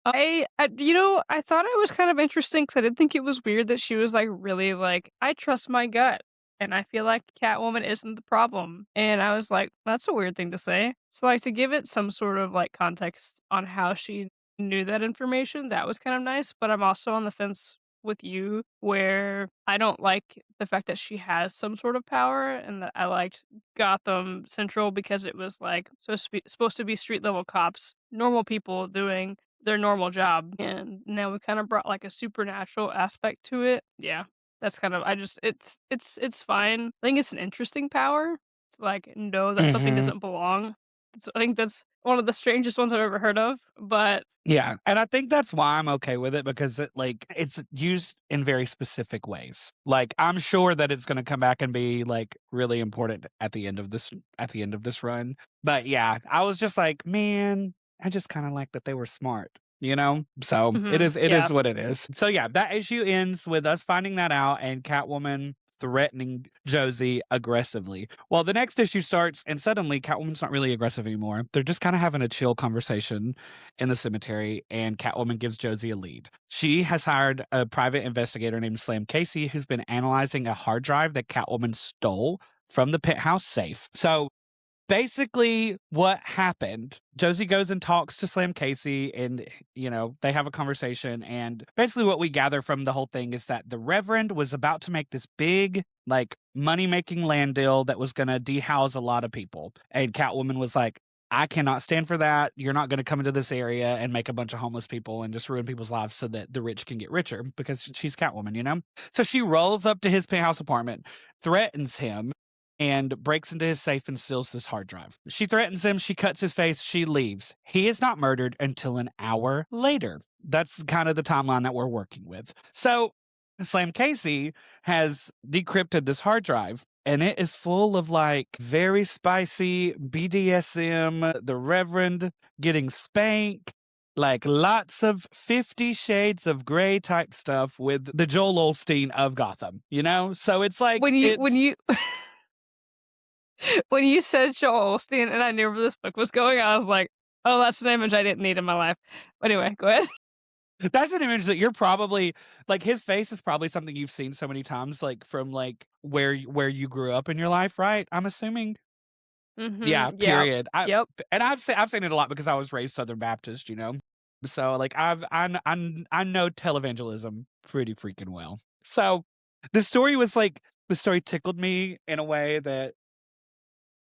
I thought it was kind of interesting because I did think it was weird that she was like really like, I trust my gut. And I feel like Catwoman isn't the problem. And I was like, that's a weird thing to say. So, like, to give it some sort of like context on how she knew that information, that was kind of nice. But I'm also on the fence with you where I don't like the fact that she has some sort of power, and that I liked Gotham Central because it was, like, supposed to be street level cops, normal people doing their normal job, and now we kinda brought, like, a supernatural aspect to it. Yeah, that's kind of I just it's fine. I think it's an interesting power to, like, know that something Mhm. doesn't belong. I think that's one of the strangest ones I've ever heard of, but Yeah, and I think that's why I'm okay with it because it's used in very specific ways. Like, I'm sure that it's gonna come back and be, like, really important at the end of this run. But yeah, I was just like, "Man, I just kinda like that they were smart," you know? So, mhm, it yeah. is what it is. So yeah, that issue ends with us finding that out and Catwoman threatening Josie aggressively. Well, the next issue starts and suddenly Catwoman's not really aggressive anymore. They're just kinda having a chill conversation in the cemetery, and Catwoman gives Josie a lead. She has hired a private investigator named Slam Casey who's been analyzing a hard drive that Catwoman stole from the penthouse safe. So basically, what happened, Josie goes and talks to Slam Casey, and, they have a conversation. And basically, what we gather from the whole thing is that the Reverend was about to make this big, like, money making land deal that was going to dehouse a lot of people. And Catwoman was like, I cannot stand for that. You're not going to come into this area and make a bunch of homeless people and just ruin people's lives so that the rich can get richer because she's Catwoman. So she rolls up to his penthouse apartment, threatens him, and breaks into his safe and steals this hard drive. She threatens him, she cuts his face, she leaves. He is not murdered until an hour later. That's kind of the timeline that we're working with. So, Slam Casey has decrypted this hard drive, and it is full of like very spicy BDSM, the Reverend getting spanked, like lots of 50 Shades of Grey type stuff with the Joel Olstein of Gotham. So it's like, When you when you said Joel Osteen and I knew where this book was going, I was like, "Oh, that's an image I didn't need in my life." But anyway, go ahead. That's an image that you're probably like, his face is probably something you've seen so many times, like, from, like, where you grew up in your life, right? I'm assuming? Yeah, Mhm, yep, period. yep. And I've seen it a lot because I was raised Southern Baptist. So, like, I know televangelism pretty freaking well. So, the story was like the story tickled me in a way that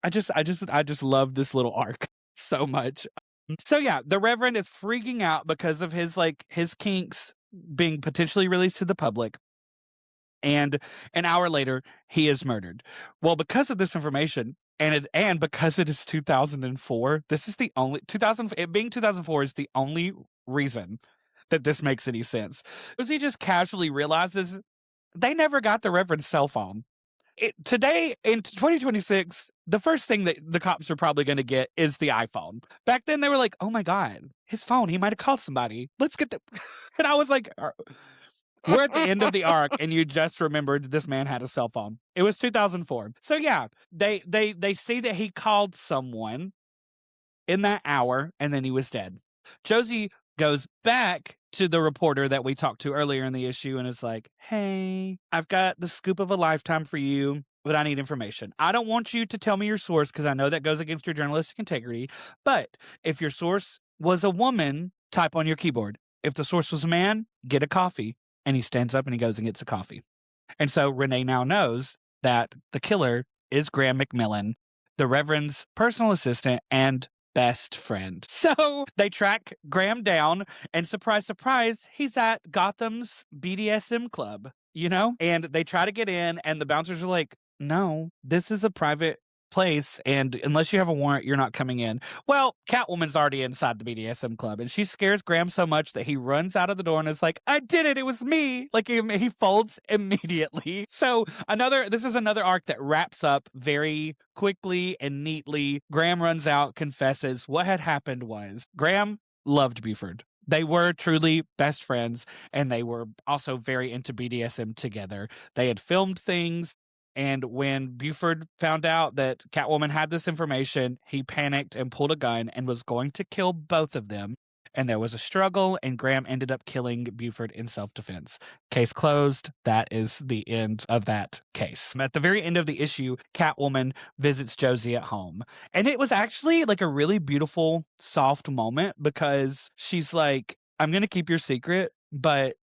I just love this little arc so much. So yeah, the Reverend is freaking out because of his kinks being potentially released to the public, and an hour later he is murdered. Well, because of this information, and because it is 2004, this is the only 2000 it being 2004 is the only reason that this makes any sense. Because he just casually realizes they never got the Reverend's cell phone. Today in 2026, the first thing that the cops are probably going to get is the iPhone. Back then, they were like, "Oh my god, his phone! He might have called somebody. Let's get the." And I was like, "We're at the end of the arc, and you just remembered this man had a cell phone. It was 2004." So yeah, they see that he called someone in that hour, and then he was dead. Josie goes back to the reporter that we talked to earlier in the issue and is like, "Hey, I've got the scoop of a lifetime for you, but I need information. I don't want you to tell me your source because I know that goes against your journalistic integrity. But if your source was a woman, type on your keyboard. If the source was a man, get a coffee." And he stands up and he goes and gets a coffee. And so Renee now knows that the killer is Graham McMillan, the Reverend's personal assistant and best friend. So they track Graham down, and surprise, surprise, he's at Gotham's BDSM club. And they try to get in, and the bouncers are like, "No, this is a private place, and unless you have a warrant, you're not coming in." Well, Catwoman's already inside the BDSM club, and she scares Graham so much that he runs out of the door and is like, "I did it! It was me!" Like he folds immediately. So this is another arc that wraps up very quickly and neatly. Graham runs out, confesses what had happened was Graham loved Buford. They were truly best friends, and they were also very into BDSM together. They had filmed things, and when Buford found out that Catwoman had this information, he panicked and pulled a gun and was going to kill both of them. And there was a struggle, and Graham ended up killing Buford in self defense. Case closed. That is the end of that case. At the very end of the issue, Catwoman visits Josie at home. And it was actually like a really beautiful, soft moment because she's like, "I'm going to keep your secret, but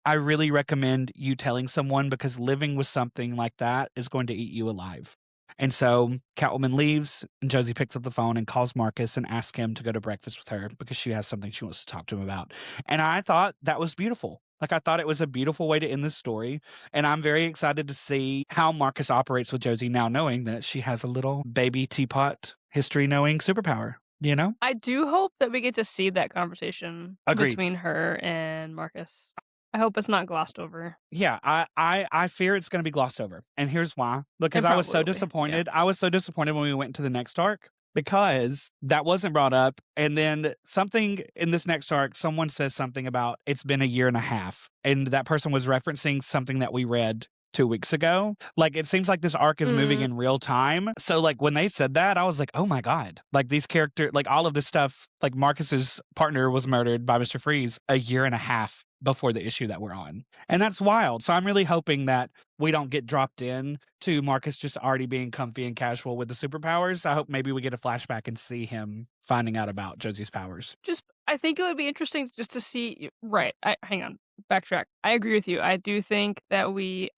I really recommend you telling someone because living with something like that is going to eat you alive. And so Catwoman leaves, and Josie picks up the phone and calls Marcus and asks him to go to breakfast with her because she has something she wants to talk to him about. And I thought that was beautiful. Like, I thought it was a beautiful way to end this story. And I'm very excited to see how Marcus operates with Josie now, knowing that she has a little baby teapot history knowing superpower, you know? I do hope that we get to see that conversation Agreed. between her and Marcus. I hope it's not glossed over. Yeah, I fear it's gonna be glossed over, and here's why, because It I was probably so will be. Yeah. disappointed. I was so disappointed when we went to the next arc because that wasn't brought up, and then something in this next arc, someone says something about it's been a year and a half, and that person was referencing something that we read 2 weeks ago. Like, it seems like this arc is moving Mm, in real time. So, like, when they said that, I was like, "Oh my god." Like, all of this stuff, like, Marcus's partner was murdered by Mr. Freeze a year and a half before the issue that we're on. And that's wild. So I'm really hoping that we don't get dropped in to Marcus just already being comfy and casual with the superpowers. I hope maybe we get a flashback and see him finding out about Josie's powers. just I think it would be interesting just to see right. Hang on. Backtrack. I agree with you. I do think that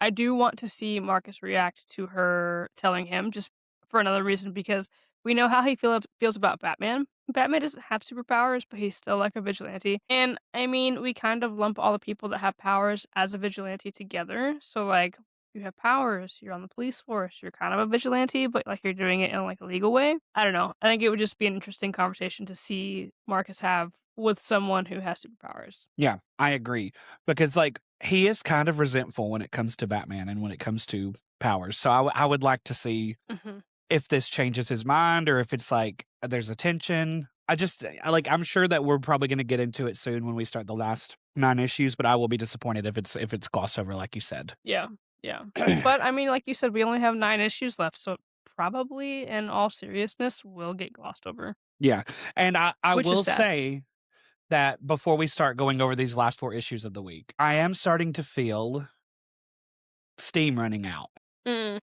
I do want to see Marcus react to her telling him just for another reason because we know how he feels about Batman. Batman doesn't have superpowers, but he's still like a vigilante. And I mean, we kind of lump all the people that have powers as a vigilante together. So like you have powers, you're on the police force, you're kind of a vigilante, but like you're doing it in like a legal way. I don't know. I think it would just be an interesting conversation to see Marcus have with someone who has superpowers. Yeah, I agree. Because, like, he is kind of resentful when it comes to Batman and when it comes to powers. So I would like to see Mhm. if this changes his mind or if it's like there's a tension. Like, I'm sure that we're probably going to get into it soon when we start the last 9 issues, but I will be disappointed if it's glossed over, like you said. Yeah, yeah. But I mean, like you said, we only have 9 issues left, so probably in all seriousness will get glossed over, Yeah, and I which is will sad. say that before we start going over these last 4 issues of the week, I am starting to feel steam running out. Mm,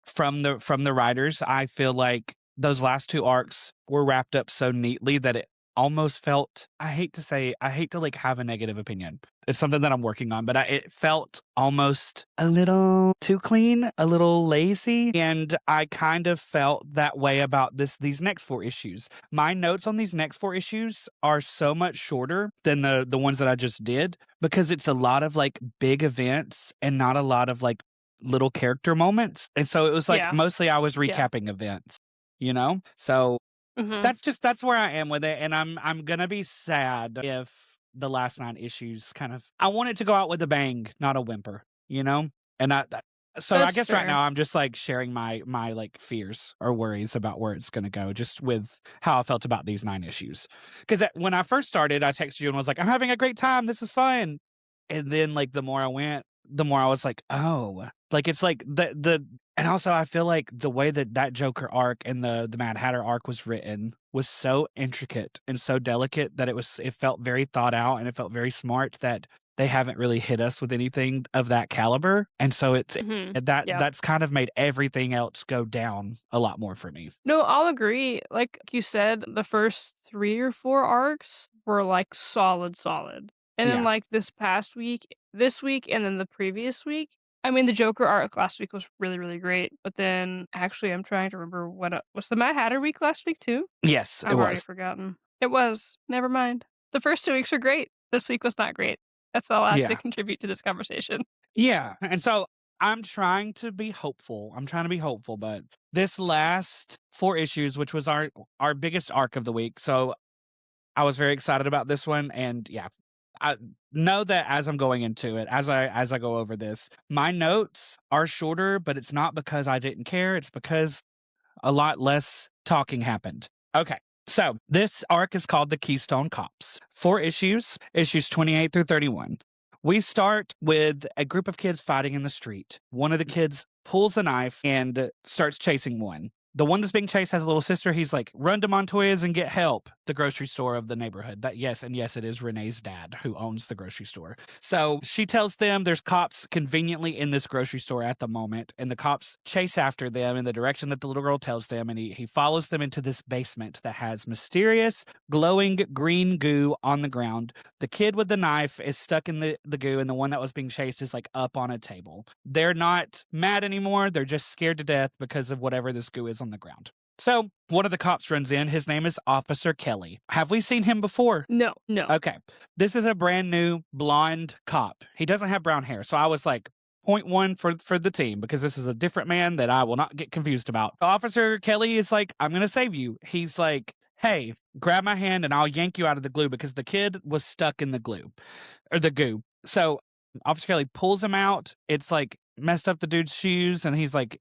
From the writers, I feel like those last 2 arcs were wrapped up so neatly that it almost felt I hate to, like, have a negative opinion. It's something that I'm working on, but it felt almost a little too clean, a little lazy, and I kind of felt that way about these next 4 issues. My notes on these next 4 issues are so much shorter than the ones that I just did because it's a lot of, like, big events and not a lot of, like, little character moments, and so it was like yeah, mostly I was yeah. recapping events, you know? So Mhm. that's where I am with it, and I'm gonna be sad if the last 9 issues kind of I want it to go out with a bang, not a whimper, you know? And so I That's guess right fair. now I'm just, like, sharing my, like, fears or worries about where it's gonna go just with how I felt about these 9 issues. 'Cause, when I first started, I texted you and was like, "I'm having a great time, this is fun." And then, like, the more I went, the more I was like, "Oh." Like, it's like the and also I feel like the way that that Joker arc and the Mad Hatter arc was written was so intricate and so delicate that it felt very thought out and it felt very smart that they haven't really hit us with anything of that caliber, and so Mhm. Yeah. that's kind of made everything else go down a lot more for me. No, I'll agree. Like you said, the first 3 or 4 arcs were, like, solid, solid. And then, Yeah. like, this week, and then the previous week I mean, the Joker arc last week was really, really great, but then actually, I'm trying to remember was the Mad Hatter week last week too? Yes, it I've already was. forgotten. It was. Never mind. The first 2 weeks were great. This week was not great. That's all I have to Yeah. contribute to this conversation. Yeah, and so I'm trying to be hopeful. I'm trying to be hopeful, but this last 4 issues, which was our biggest arc of the week, so I was very excited about this one, and yeah, I know that as I'm going into it, as I go over this, my notes are shorter, but it's not because I didn't care, it's because a lot less talking happened. Okay. So this arc is called the Keystone Cops. 4 issues, issues 28 through 31. We start with a group of kids fighting in the street. One of the kids pulls a knife and starts chasing one. The one that's being chased has a little sister. He's like, run to Montoya's and get help. the grocery store of the neighborhood. That yes, and yes, it is Renee's dad who owns the grocery store. So she tells them there's cops conveniently in this grocery store at the moment, and the cops chase after them in the direction that the little girl tells them, and he follows them into this basement that has mysterious glowing green goo on the ground. The kid with the knife is stuck in the goo, and the one that was being chased is like up on a table. They're not mad anymore. They're just scared to death because of whatever this goo is on the ground. So one of the cops runs in. His name is Officer Kelly. Have we seen him before? No, no. Okay. This is a brand new blonde cop. He doesn't have brown hair. So I was like, point one for the team because this is a different man that I will not get confused about. Officer Kelly is like, I'm going to save you. He's like, hey, grab my hand and I'll yank you out of the glue because the kid was stuck in the glue or the goo. So Officer Kelly pulls him out. It's like messed up the dude's shoes. And he's like,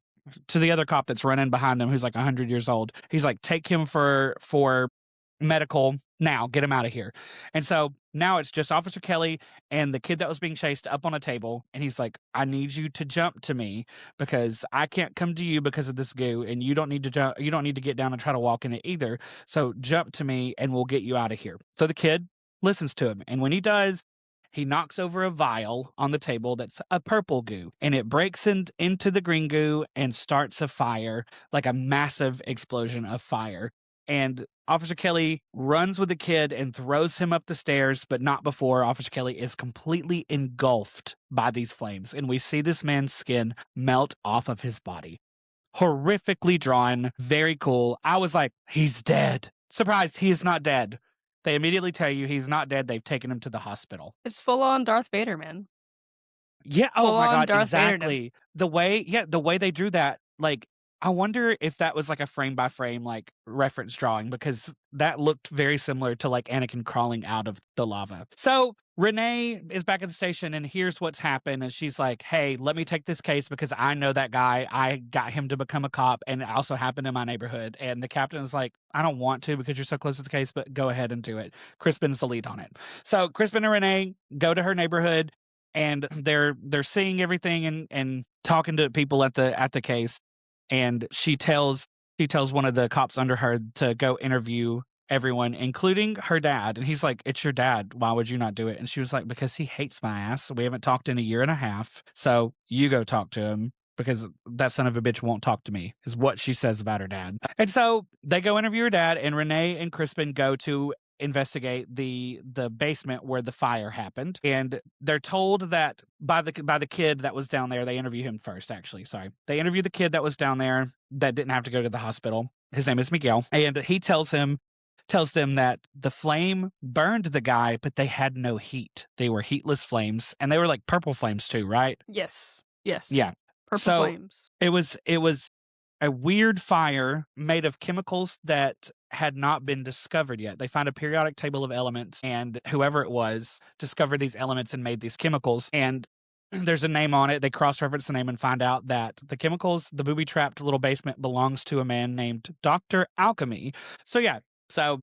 to the other cop that's running behind him, who's like 100 years old, he's like, take him for medical now, get him out of here. And so now it's just Officer Kelly and the kid that was being chased up on a table, and he's like, I need you to jump to me because I can't come to you because of this goo, and you don't need to jump, you don't need to get down and try to walk in it either. So jump to me and we'll get you out of here. So the kid listens to him, and when he does, he knocks over a vial on the table that's a purple goo, and it breaks into the green goo and starts a fire, like a massive explosion of fire. And Officer Kelly runs with the kid and throws him up the stairs, but not before Officer Kelly is completely engulfed by these flames. And we see this man's skin melt off of his body. Horrifically drawn, very cool. I was like, he's dead. Surprise, he is not dead. They immediately tell you he's not dead. They've taken him to the hospital. It's full on Darth Vader, man. Yeah. Oh Full my on God. Darth Vader. Exactly. The way they drew that, like, I wonder if that was like a frame by frame, like reference drawing, because that looked very similar to like Anakin crawling out of the lava. So Renee is back at the station and here's what's happened. And she's like, hey, let me take this case because I know that guy. I got him to become a cop and it also happened in my neighborhood. And the captain is like, I don't want to because you're so close to the case, but go ahead and do it. Crispin's the lead on it. So Crispin and Renee go to her neighborhood and they're seeing everything and talking to people at the case. And she tells one of the cops under her to go interview everyone, including her dad. And he's like, it's your dad. Why would you not do it? And she was like, because he hates my ass. We haven't talked in a year and a half. So you go talk to him because that son of a bitch won't talk to me, is what she says about her dad. And so they go interview her dad, and Renee and Crispin go to investigate the basement where the fire happened, and they're told that by the kid that was down there. They interview him first, actually. Sorry, they interview the kid that was down there that didn't have to go to the hospital. His name is Miguel, and he tells them that the flame burned the guy, but they had no heat. They were heatless flames, and they were like purple flames too, right? Yes. Yes. Yeah. Purple So flames. it was a weird fire made of chemicals that had not been discovered yet. They found a periodic table of elements, and whoever it was discovered these elements and made these chemicals. And there's a name on it. They cross-reference the name and find out that the chemicals, the booby-trapped little basement, belongs to a man named Dr. Alchemy. So yeah, so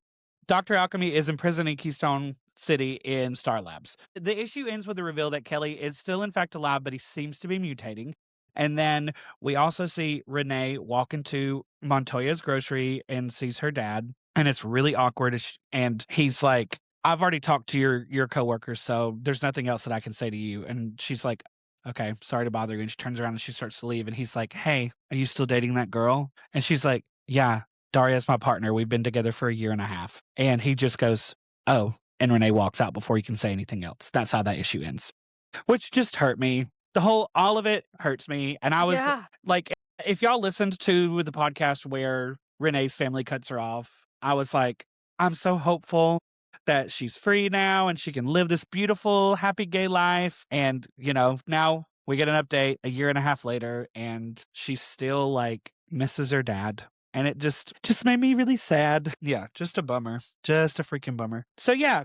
Dr. Alchemy is imprisoned in Keystone City in Star Labs. The issue ends with the reveal that Kelly is still in fact alive, but he seems to be mutating. And then we also see Renee walk into Montoya's grocery and sees her dad, and it's really awkward. And he's like, I've already talked to your coworkers, so there's nothing else that I can say to you. And she's like, okay, sorry to bother you. And she turns around and she starts to leave. And he's like, hey, are you still dating that girl? And she's like, yeah, Daria's my partner. We've been together for a year and a half. And he just goes, oh, and Renee walks out before he can say anything else. That's how that issue ends, which just hurt me. All of it hurts me. And I was like, if y'all listened to the podcast where Renee's family cuts her off, I was like, I'm so hopeful that she's free now and she can live this beautiful, happy gay life. And, now we get an update a year and a half later and she still like misses her dad. And it just made me really sad. Yeah, just a bummer. Just a freaking bummer. So yeah,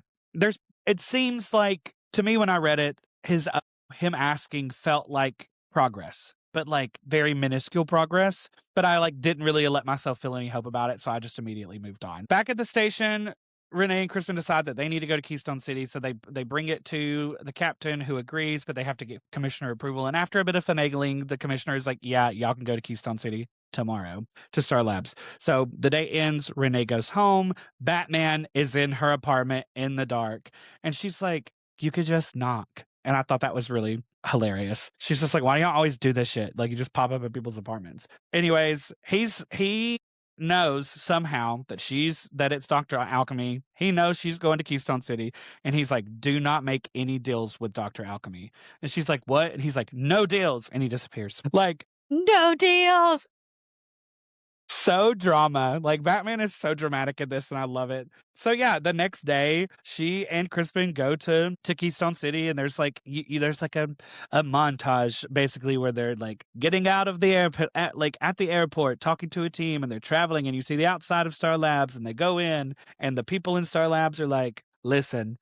it seems like to me when I read it, him asking felt like progress, but like very minuscule progress. But I like didn't really let myself feel any hope about it, so I just immediately moved on. Back at the station, Renee and Crispin decide that they need to go to Keystone City, so they bring it to the captain, who agrees, but they have to get commissioner approval. And after a bit of finagling, the commissioner is like, yeah, y'all can go to Keystone City. tomorrow to Star Labs. So the day ends, Renee goes home, Batman is in her apartment in the dark, and she's like, "You could just knock." And I thought that was really hilarious. She's just like, "Why do y'all always do this shit? Like, you just pop up at people's apartments." Anyways, he knows somehow that it's Dr. Alchemy. He knows she's going to Keystone City, and he's like, "Do not make any deals with Dr. Alchemy." And she's like, "What?" And he's like, "No deals." And he disappears. Like, No deals. so drama. Like, Batman is so dramatic in this, and I love it. So yeah, the next day, she and Crispin go to Keystone City, and there's like there's like a montage basically where they're like getting out of the airport at the airport, talking to a team, and they're traveling, and you see the outside of Star Labs, and they go in, and the people in Star Labs are like, "Listen,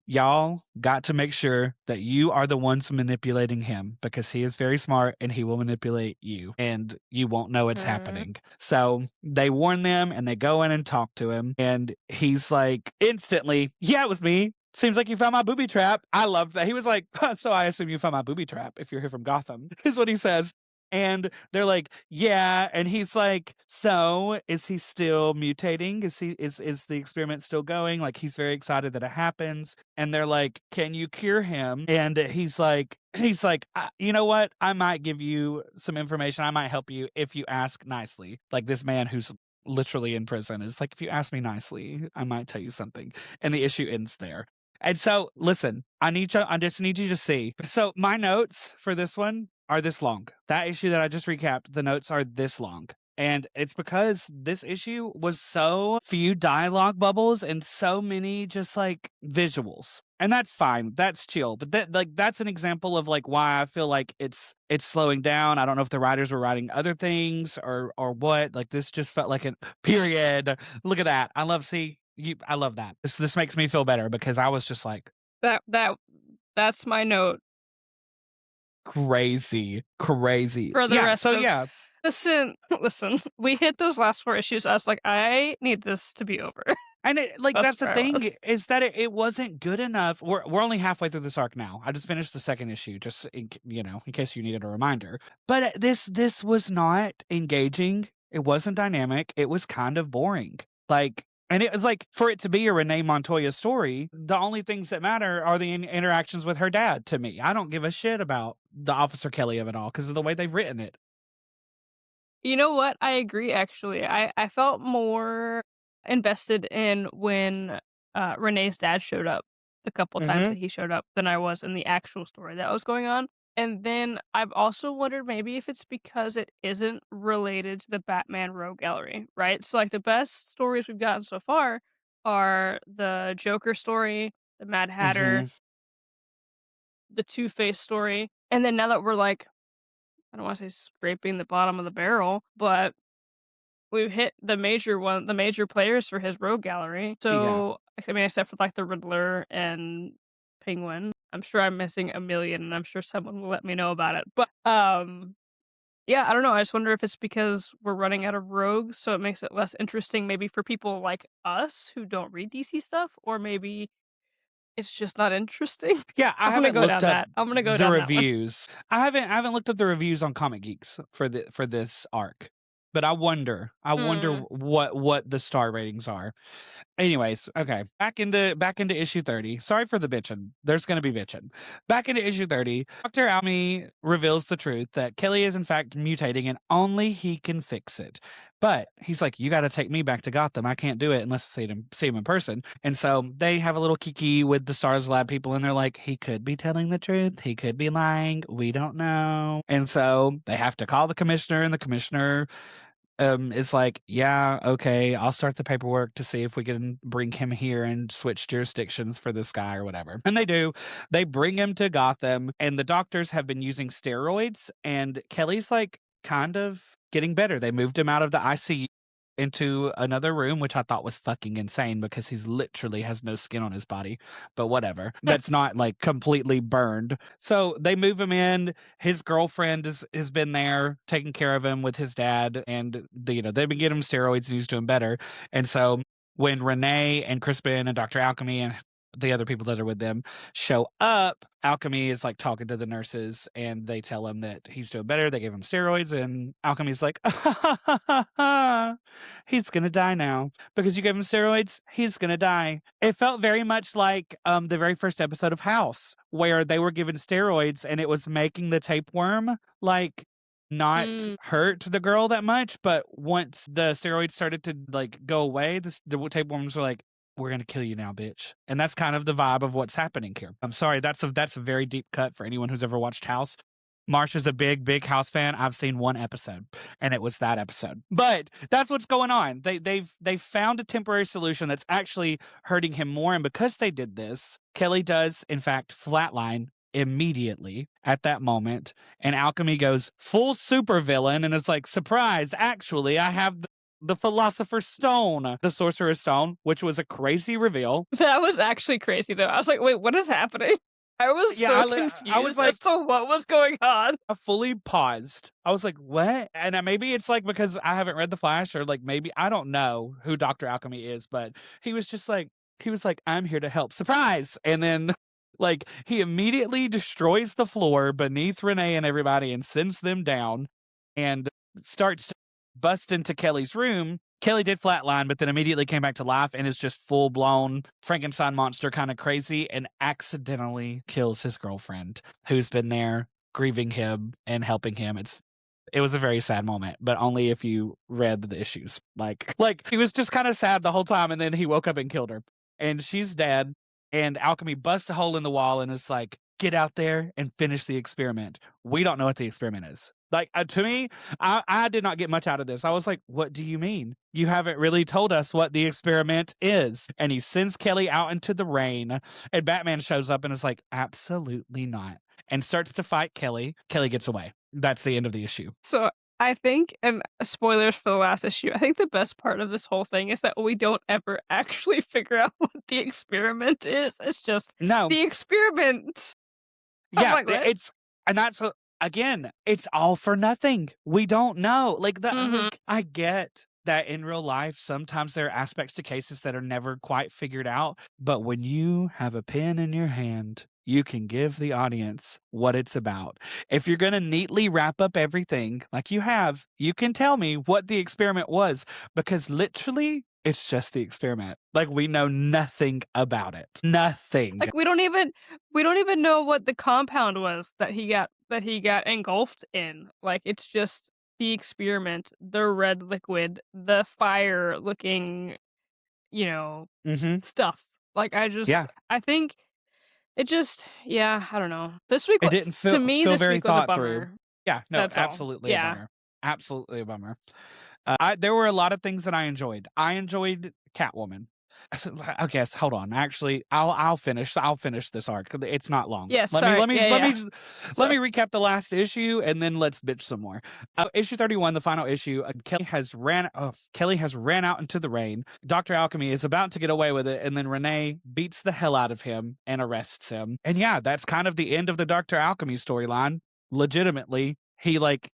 y'all got to make sure that you are the ones manipulating him because he is very smart and he will manipulate you and you won't know it's Mm. happening." So they warn them and they go in and talk to him. And he's like, instantly, "Yeah, it was me. Seems like you found my booby trap." I love that. He was like, "Huh, so I assume you found my booby trap if you're here from Gotham," is what he says. And they're like, "Yeah." And he's like, "So is he still mutating? Is the experiment still going?" Like, he's very excited that it happens. And they're like, "Can you cure him?" And he's like, "You know what? I might give you some information. I might help you if you ask nicely." Like, this man who's literally in prison is like, "If you ask me nicely, I might tell you something." And the issue ends there. And so, listen, I just need you to see. So my notes for this one are this long. That issue that I just recapped, the notes are this long. And it's because this issue was so few dialogue bubbles and so many just like visuals. And that's fine. That's chill. But that's an example of like why I feel like it's slowing down. I don't know if the writers were writing other things or what. Like, this just felt like a period. Look at that. I love that. This makes me feel better because I was just like, That's my note crazy, crazy. for the Yeah, rest so of. yeah, Listen, listen. We hit those last 4 issues. I was like, I need this to be over. and That's that's the where I thing was. is that it wasn't good enough. We're only halfway through this arc now. I just finished the second issue, just in case you needed a reminder. But this was not engaging. It wasn't dynamic. It was kind of boring. Like, and it was like, for it to be a Renee Montoya story, the only things that matter are the interactions with her dad. To me, I don't give a shit about the Officer Kelly of it all because of the way they've written it. You know what? I agree, actually. I felt more invested in when, Renee's dad showed up, the couple times Hmm. that he showed up, than I was in the actual story that was going on. And then I've also wondered maybe if it's because it isn't related to the Batman Rogue Gallery, right? So, like, the best stories we've gotten so far are the Joker story, the Mad Hatter, Hmm. the Two-Face story, and then now that we're, like, I don't wanna say scraping the bottom of the barrel, but we've hit the major players for his rogue gallery. Yeah. So, I mean, except for, like, the Riddler and Penguin. I'm sure I'm missing a million, and I'm sure someone will let me know about it. But, yeah, I don't know, I just wonder if it's because we're running out of rogues, so it makes it less interesting maybe for people like us who don't read DC stuff, or maybe it's just not interesting. Yeah, I I'm gonna haven't go looked down up that. I'm gonna go the down that one. reviews. I haven't looked up the reviews on Comic Geeks for this arc. But I wonder Mm. what the star ratings are. Anyways, okay. Back into issue 30. Sorry for the bitching. There's gonna be bitching. Back into issue 30. Dr. Almy reveals the truth that Kelly is in fact mutating and only he can fix it. But he's like, "You gotta take me back to Gotham. I can't do it unless I see him in person." And so they have a little kiki with the Stars Lab people, and they're like, "He could be telling the truth, he could be lying, we don't know." And so they have to call the commissioner, and the commissioner it's like, "Yeah, okay, I'll start the paperwork to see if we can bring him here and switch jurisdictions for this guy or whatever." And they do. They bring him to Gotham, and the doctors have been using steroids, and Kelly's like kind of getting better. They moved him out of the ICU into another room, which I thought was fucking insane because he's literally has no skin on his body, but whatever. That's not like completely burned. So they move him in. His girlfriend has been there taking care of him with his dad, and they've been getting him steroids and he's doing better. And so when Renee and Crispin and Dr. Alchemy and the other people that are with them show up, Alchemy is like talking to the nurses and they tell him that he's doing better. They gave him steroids, and Alchemy's like, he's gonna die now because you gave him steroids. He's gonna die. It felt very much like the very first episode of House, where they were given steroids and it was making the tapeworm like not Mm. hurt the girl that much, but once the steroids started to like go away, the tapeworms were like, "We're gonna kill you now, bitch." And that's kind of the vibe of what's happening here. I'm sorry, that's a very deep cut for anyone who's ever watched House. Marsh is a big House fan. I've seen one episode, and it was that episode. But that's what's going on. They've found a temporary solution that's actually hurting him more, and because they did this, Kelly does in fact flatline immediately at that moment, and Alchemy goes full supervillain and is like, "Surprise! Actually, I have the Philosopher's Stone, the Sorcerer's Stone," which was a crazy reveal. That was actually crazy, though. I was like, "Wait, what is happening?" I was Yeah, so I was confused like, as to what was going on. I fully paused. I was like, "What?" And maybe it's like because I haven't read The Flash, or like maybe I don't know who Doctor Alchemy is, but he was just like, "I'm here to help. Surprise!" And then like he immediately destroys the floor beneath Renee and everybody and sends them down and starts to bust into Kelly's room. Kelly did flatline, but then immediately came back to life and is just full blown Frankenstein monster kind of crazy and accidentally kills his girlfriend who's been there grieving him and helping him. It was a very sad moment, but only if you read the issues. Like he was just kind of sad the whole time, and then he woke up and killed her, and she's dead. And Alchemy busts a hole in the wall and is like, "Get out there and finish the experiment." We don't know what the experiment is. Like to me, I did not get much out of this. I was like, "What do you mean? You haven't really told us what the experiment is." And he sends Kelly out into the rain, and Batman shows up and is like, "Absolutely not," and starts to fight Kelly. Kelly gets away. That's the end of the issue. So, I think and spoilers for the last issue, I think the best part of this whole thing is that we don't ever actually figure out what the experiment is. It's just No, the experiment. I'm yeah, like, "What?" and that's again, it's all for nothing. We don't know. Mhm. I get that in real life, sometimes there are aspects to cases that are never quite figured out. But when you have a pen in your hand, you can give the audience what it's about. If you're going to neatly wrap up everything like you have, you can tell me what the experiment was, because literally it's just the experiment. Like we know nothing about it. Nothing. Like, we don't even know what the compound was that he got engulfed in. Like, it's just the experiment, the red liquid, the fire looking, you know, Mhm. stuff. Like, Yeah. I think it just yeah, I don't know. This week It wa didn't to me, feel this very week was a thought through. bummer. Yeah, no, That's all. absolutely a Yeah. bummer. Absolutely a bummer. I there were a lot of things that I enjoyed. I enjoyed Catwoman. I guess hold on. Actually, I'll finish this arc. It's not long. Yeah, sorry. Yeah, yeah. Let me Sorry. recap the last issue and then let's bitch some more. Issue 31, the final issue. Kelly has ran out into the rain. Dr. Alchemy is about to get away with it, and then Renee beats the hell out of him and arrests him. And yeah, that's kind of the end of the Dr. Alchemy storyline. Legitimately, he like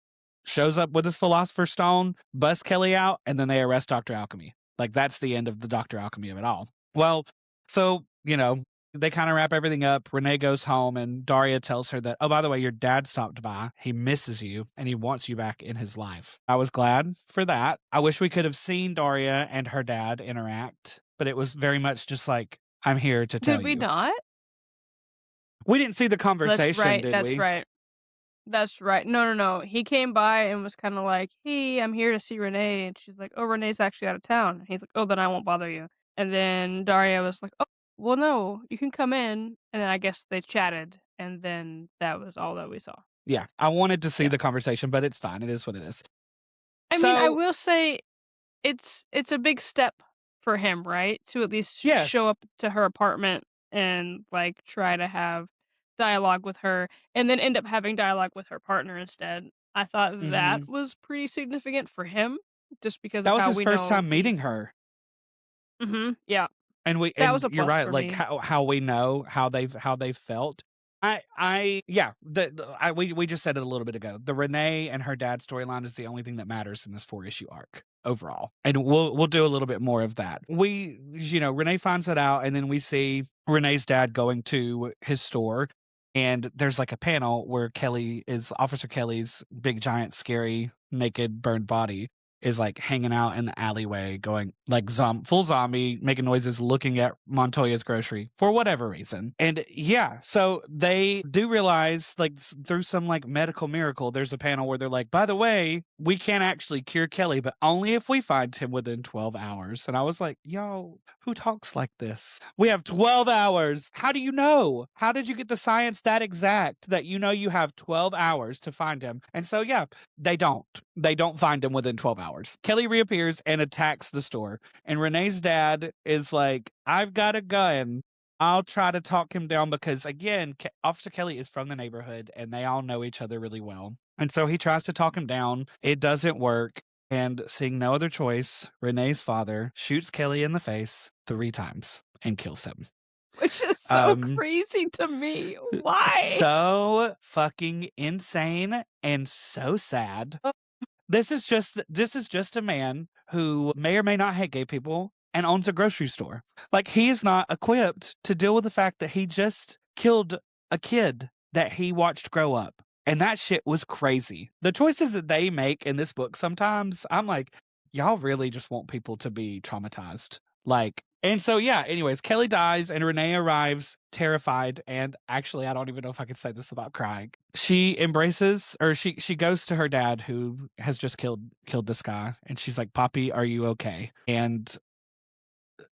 shows up with his Philosopher's Stone, busts Kelly out, and then they arrest Dr. Alchemy. Like that's the end of the Dr. Alchemy of it all. Well, so, they kind of wrap everything up. Renee goes home and Daria tells her that, "Oh, by the way, your dad stopped by. He misses you and he wants you back in his life." I was glad for that. I wish we could have seen Daria and her dad interact, but it was very much just like, "I'm here to tell Did we you." not? We didn't see the That's conversation, right, did that's we? right. That's right. No, no, no. He came by and was kinda like, "Hey, I'm here to see Renee," and she's like, "Oh, Renee's actually out of town." And he's like, "Oh, then I won't bother you." And then Daria was like, "Oh, well, no, you can come in." And then I guess they chatted, and then that was all that we saw. Yeah, I wanted to see Yeah. the conversation, but it's fine. It is what it is. I mean, I So, will say it's a big step for him, right? To at least show yes. up to her apartment and, like, try to have dialogue with her, and then end up having dialogue with her partner instead. I thought that Mhm. was pretty significant for him, just because That of was how his we first know time he meeting her. yeah. That was And a you're plus right, for like, me. how we know how they've felt. Yeah, we just said it a little bit ago. The Renee and her dad storyline is the only thing that matters in this 4-issue arc overall, and we'll do a little bit more of that. Renee finds that out, and then we see Renee's dad going to his store, and there's like a panel where Officer Kelly's big, giant, scary, naked, burned body is like hanging out in the alleyway, going like full zombie, making noises, looking at Montoya's grocery for whatever reason. And yeah, so they do realize, like, through some like medical miracle, there's a panel where they're like, by the way, we can't actually cure Kelly, but only if we find him within 12 hours. And I was like, yo, who talks like this? We have 12 hours. How do you know? How did you get the science that exact that you know you have 12 hours to find him? And so, yeah, they don't. They don't find him within 12 hours. Kelly reappears and attacks the store. And Renee's dad is like, I've got a gun. I'll try to talk him down because, again, Officer Kelly is from the neighborhood and they all know each other really well. And so he tries to talk him down. It doesn't work. And seeing no other choice, Renee's father shoots Kelly in the face 3 times and kills him. Which is so Um, crazy to me. Why? so fucking insane and so sad. Uh, This is just a man who may or may not hate gay people and owns a grocery store. Like, he is not equipped to deal with the fact that he just killed a kid that he watched grow up. And that shit was crazy. The choices that they make in this book sometimes, I'm like, y'all really just want people to be traumatized. Like, and so yeah, anyways, Kelly dies and Renee arrives terrified, and actually I don't even know if I can say this without crying. She embraces, or she goes to her dad who has just killed this guy, and she's like, "Poppy, are you okay?" And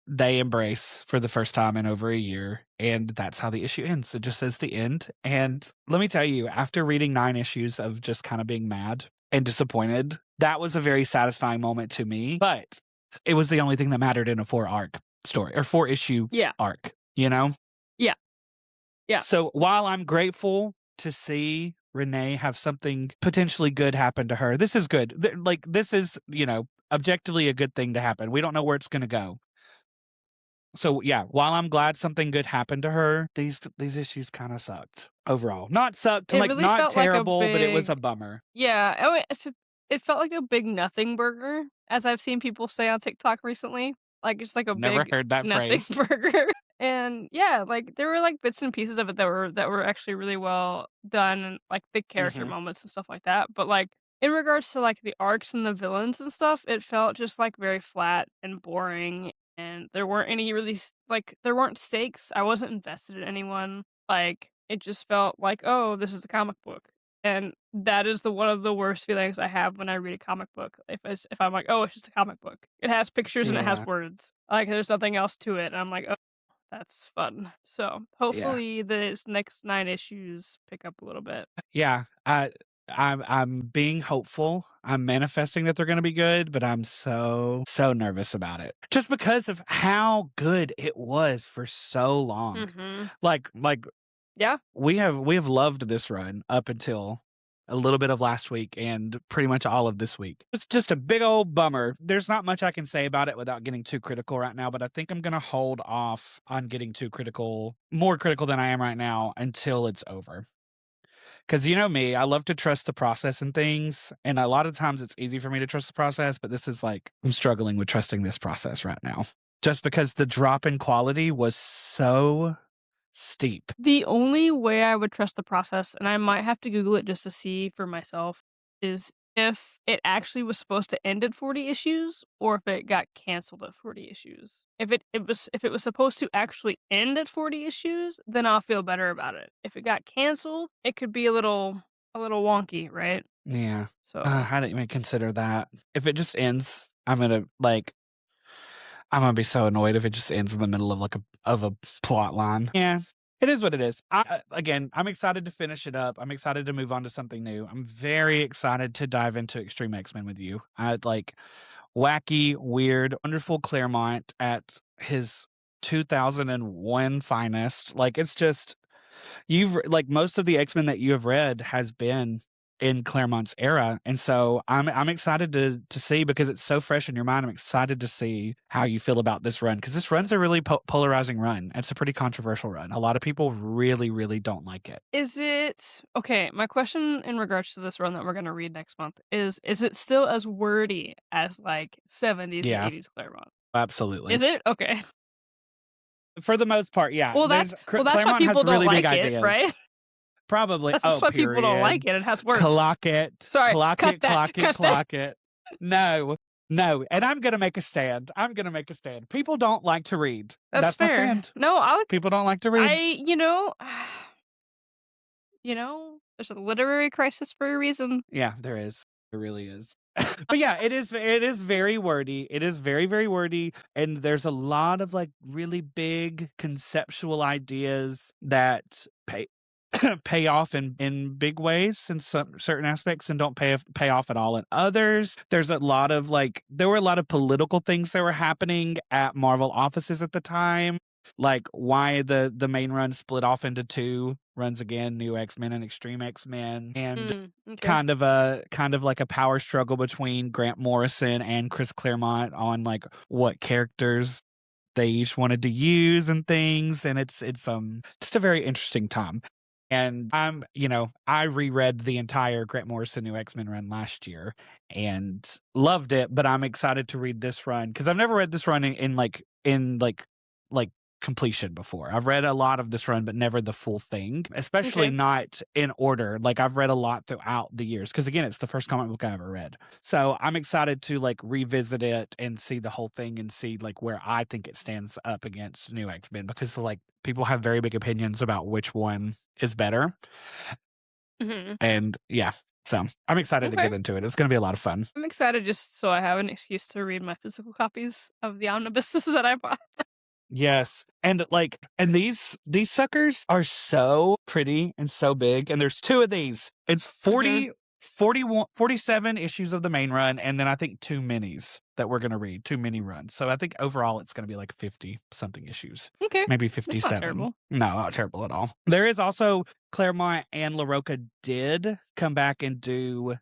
they embrace for the first time in over a year, and that's how the issue ends. It just says the end. And let me tell you, after reading 9 issues of just kind of being mad and disappointed, that was a very satisfying moment to me. But it was the only thing that mattered in a 4 arc story or 4 issue yeah. arc, you know? Yeah. Yeah. So while I'm grateful to see Renee have something potentially good happen to her, this is good. Like, this is, objectively a good thing to happen. We don't know where it's going to go. So yeah, while I'm glad something good happened to her, these issues kind of sucked overall. Not sucked, It like really not felt like a terrible, but it was big a bummer. yeah, it felt like a big nothing burger, as I've seen people say on TikTok recently. Like, it's like a Never big heard that nothing phrase. burger. And yeah, like, there were, like, bits and pieces of it that were actually really well done and, like, big character Hmm. moments and stuff like that, but, like, in regards to, like, the arcs and the villains and stuff, it felt just, like, very flat and boring, and there weren't any really there weren't stakes. I wasn't invested in anyone. Like, it just felt like, "Oh, this is a comic book." And that is the one of the worst feelings I have when I read a comic book. If I'm like, "Oh, it's just a comic book. It has pictures and it has Yeah, words. Like, there's nothing else to it." And I'm like, "Oh, that's fun." So, yeah, hopefully this next 9 issues pick up a little bit. yeah. I'm being hopeful. I'm manifesting that they're going to be good, but I'm so nervous about it, just because of how good it was for so long. Mhm. Like Yeah. we have loved this run up until a little bit of last week and pretty much all of this week. It's just a big old bummer. There's not much I can say about it without getting too critical right now, but I think I'm going to hold off on getting too critical, more critical than I am right now, until it's over. Because you know me, I love to trust the process and things. And a lot of times it's easy for me to trust the process, but this is like, I'm struggling with trusting this process right now. Just because the drop in quality was so steep. The only way I would trust the process, and I might have to Google it just to see for myself, is if it actually was supposed to end at 40 issues or if it got canceled at 40 issues. If it was supposed to actually end at 40 issues, then I'll feel better about it. If it got canceled, it could be a little wonky, right? Yeah. So, I didn't even consider that. If it just ends, I'm gonna be so annoyed if it just ends in the middle of a plot line. Yeah. It is what it is. Again, I'm excited to finish it up. I'm excited to move on to something new. I'm very excited to dive into Extreme X-Men with you. I like wacky, weird, wonderful Claremont at his 2001 finest. Like, it's just, like, most of the X-Men that you have read has been in Claremont's era, and so I'm excited to see, because it's so fresh in your mind. I'm excited to see how you feel about this run, because this run's a really polarizing run. It's a pretty controversial run. A lot of people really, really don't like it. is it okay? My question in regards to this run that we're going to read next month is it still as wordy as like 70s and Yeah, 80s Claremont? absolutely. Is it? Okay. For the most part, yeah. Well, There's that's why Claremont has people don't really big like it, right? ideas. Probably. That's Oh, why people don't like period. it. It has words. Clock it, Sorry, clock cut it, that. clock it, Cut that. clock it. No, no. And I'm gonna make a stand. I'm gonna make a stand. People don't like to read. That's That's my fair. stand. No, I like People don't like to I read. there's a literary crisis for a reason. Yeah, there is. There really is. But yeah, it is very wordy. It is very, very wordy. And there's a lot of like really big conceptual ideas that pay off in big ways in some certain aspects and don't pay off at all in others. There's a lot of like there were a lot of political things that were happening at Marvel offices at the time, like why the main run split off into two runs again, New X-Men and Extreme X-Men, and Okay. kind of like a power struggle between Grant Morrison and Chris Claremont on like what characters they each wanted to use and things, and it's just a very interesting time. And I reread the entire Grant Morrison New X-Men run last year and loved it, but I'm excited to read this run because I've never read this run in like completion before. I've read a lot of this run, but never the full thing, especially Okay. not in order. Like I've read a lot throughout the years because again, it's the first comic book I ever read. So I'm excited to like revisit it and see the whole thing and see like where I think it stands up against New X-Men because like people have very big opinions about which one is better. Mhm. And yeah, so I'm excited to Okay. get into it. It's going to be a lot of fun. I'm excited just so I have an excuse to read my physical copies of the omnibuses that I bought. Yes. And like and these suckers are so pretty and so big and there's two of these. It's Mhm. 47 issues of the main run and then I think two minis that we're going to read, two mini runs. So I think overall it's going to be like 50 something issues. Okay. Maybe That's not 57. terrible. No, not terrible at all. There is also Claremont and LaRocca did come back and do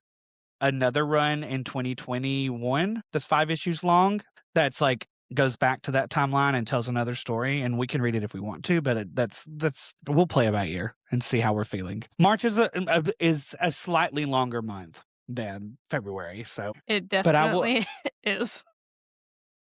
another run in 2021 that's 5 issues long that's like goes back to that timeline and tells another story and we can read it if we want to but that's we'll play it by ear and see how we're feeling. March is a slightly longer month than February, so It but I will definitely is.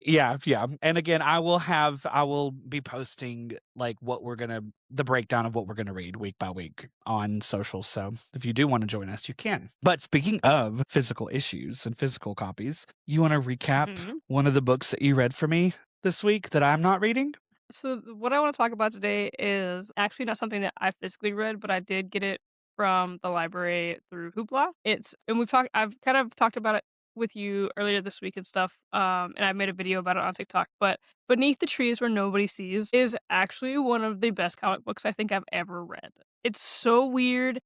yeah, yeah. And again, I will be posting like the breakdown of what we're gonna read week by week on social. So if you do want to join us, you can. But speaking of physical issues and physical copies, you want to recap Mhm. one of the books that you read for me this week that I'm not reading? So what I want to talk about today is actually not something that I physically read, but I did get it from the library through Hoopla. I've kind of talked about it with you earlier this week and stuff. And I made a video about it on TikTok. But Beneath the Trees Where Nobody Sees is actually one of the best comic books I think I've ever read. It's so weird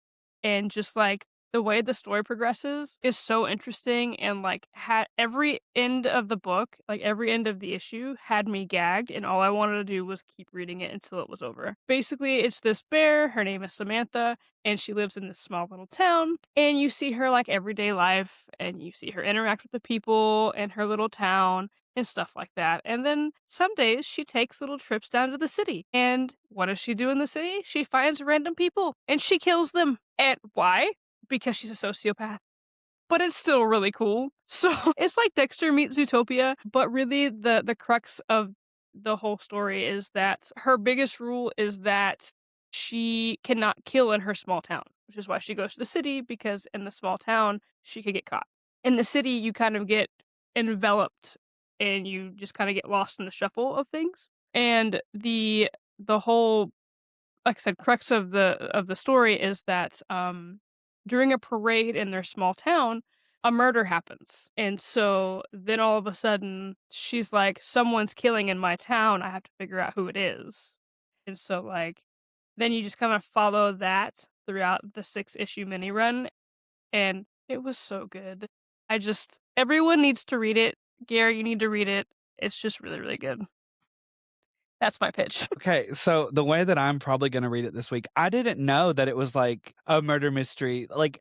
and just like the way the story progresses is so interesting and like had every end of the book, like every end of the issue had me gagged and all I wanted to do was keep reading it until it was over. Basically, it's this bear, her name is Samantha, and she lives in this small little town and you see her like everyday life and you see her interact with the people in her little town and stuff like that. And then some days she takes little trips down to the city. And what does she do in the city? She finds random people and she kills them. And why? Because she's a sociopath. But it's still really cool. So it's like Dexter meets Zootopia, but really the crux of the whole story is that her biggest rule is that she cannot kill in her small town, which is why she goes to the city because in the small town she could get caught. In the city you kind of get enveloped and you just kind of get lost in the shuffle of things. And the whole like I said, crux of the story is that during a parade in their small town, a murder happens. And so then all of a sudden she's like, someone's killing in my town. I have to figure out who it is. And so like then you just kind of follow that throughout the 6 issue mini run. And it was so good. Everyone needs to read it. Gary, you need to read it. It's just really, really good. That's my pitch. Okay, so the way that I'm probably gonna read it this week, I didn't know that it was like a murder mystery. Like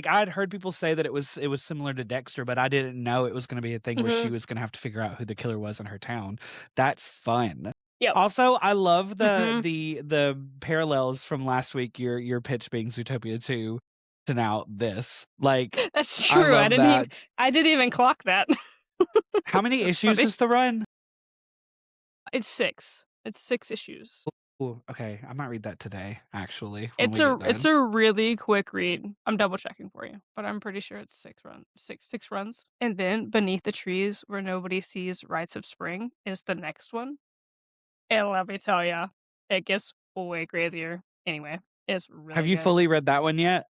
I'd heard people say that it was similar to Dexter, but I didn't know it was gonna be a thing where she Hmm. was gonna have to figure out who the killer was in her town. That's fun. Yep. Also, I love the Hmm. the the parallels from last week, your pitch being Zootopia 2 to now this. Like, That's I true. love that. I didn't even clock that. How many That's issues funny. is the run? It's 6. It's 6 issues. Ooh, okay, I might read that today, actually, when It's we get it's done. a really quick read. I'm double checking for you, but I'm pretty sure it's 6 runs. And then Beneath the Trees Where Nobody Sees Rites of Spring is the next one. And let me tell ya, it gets way crazier. Anyway, it's Have really you good. fully read that one yet?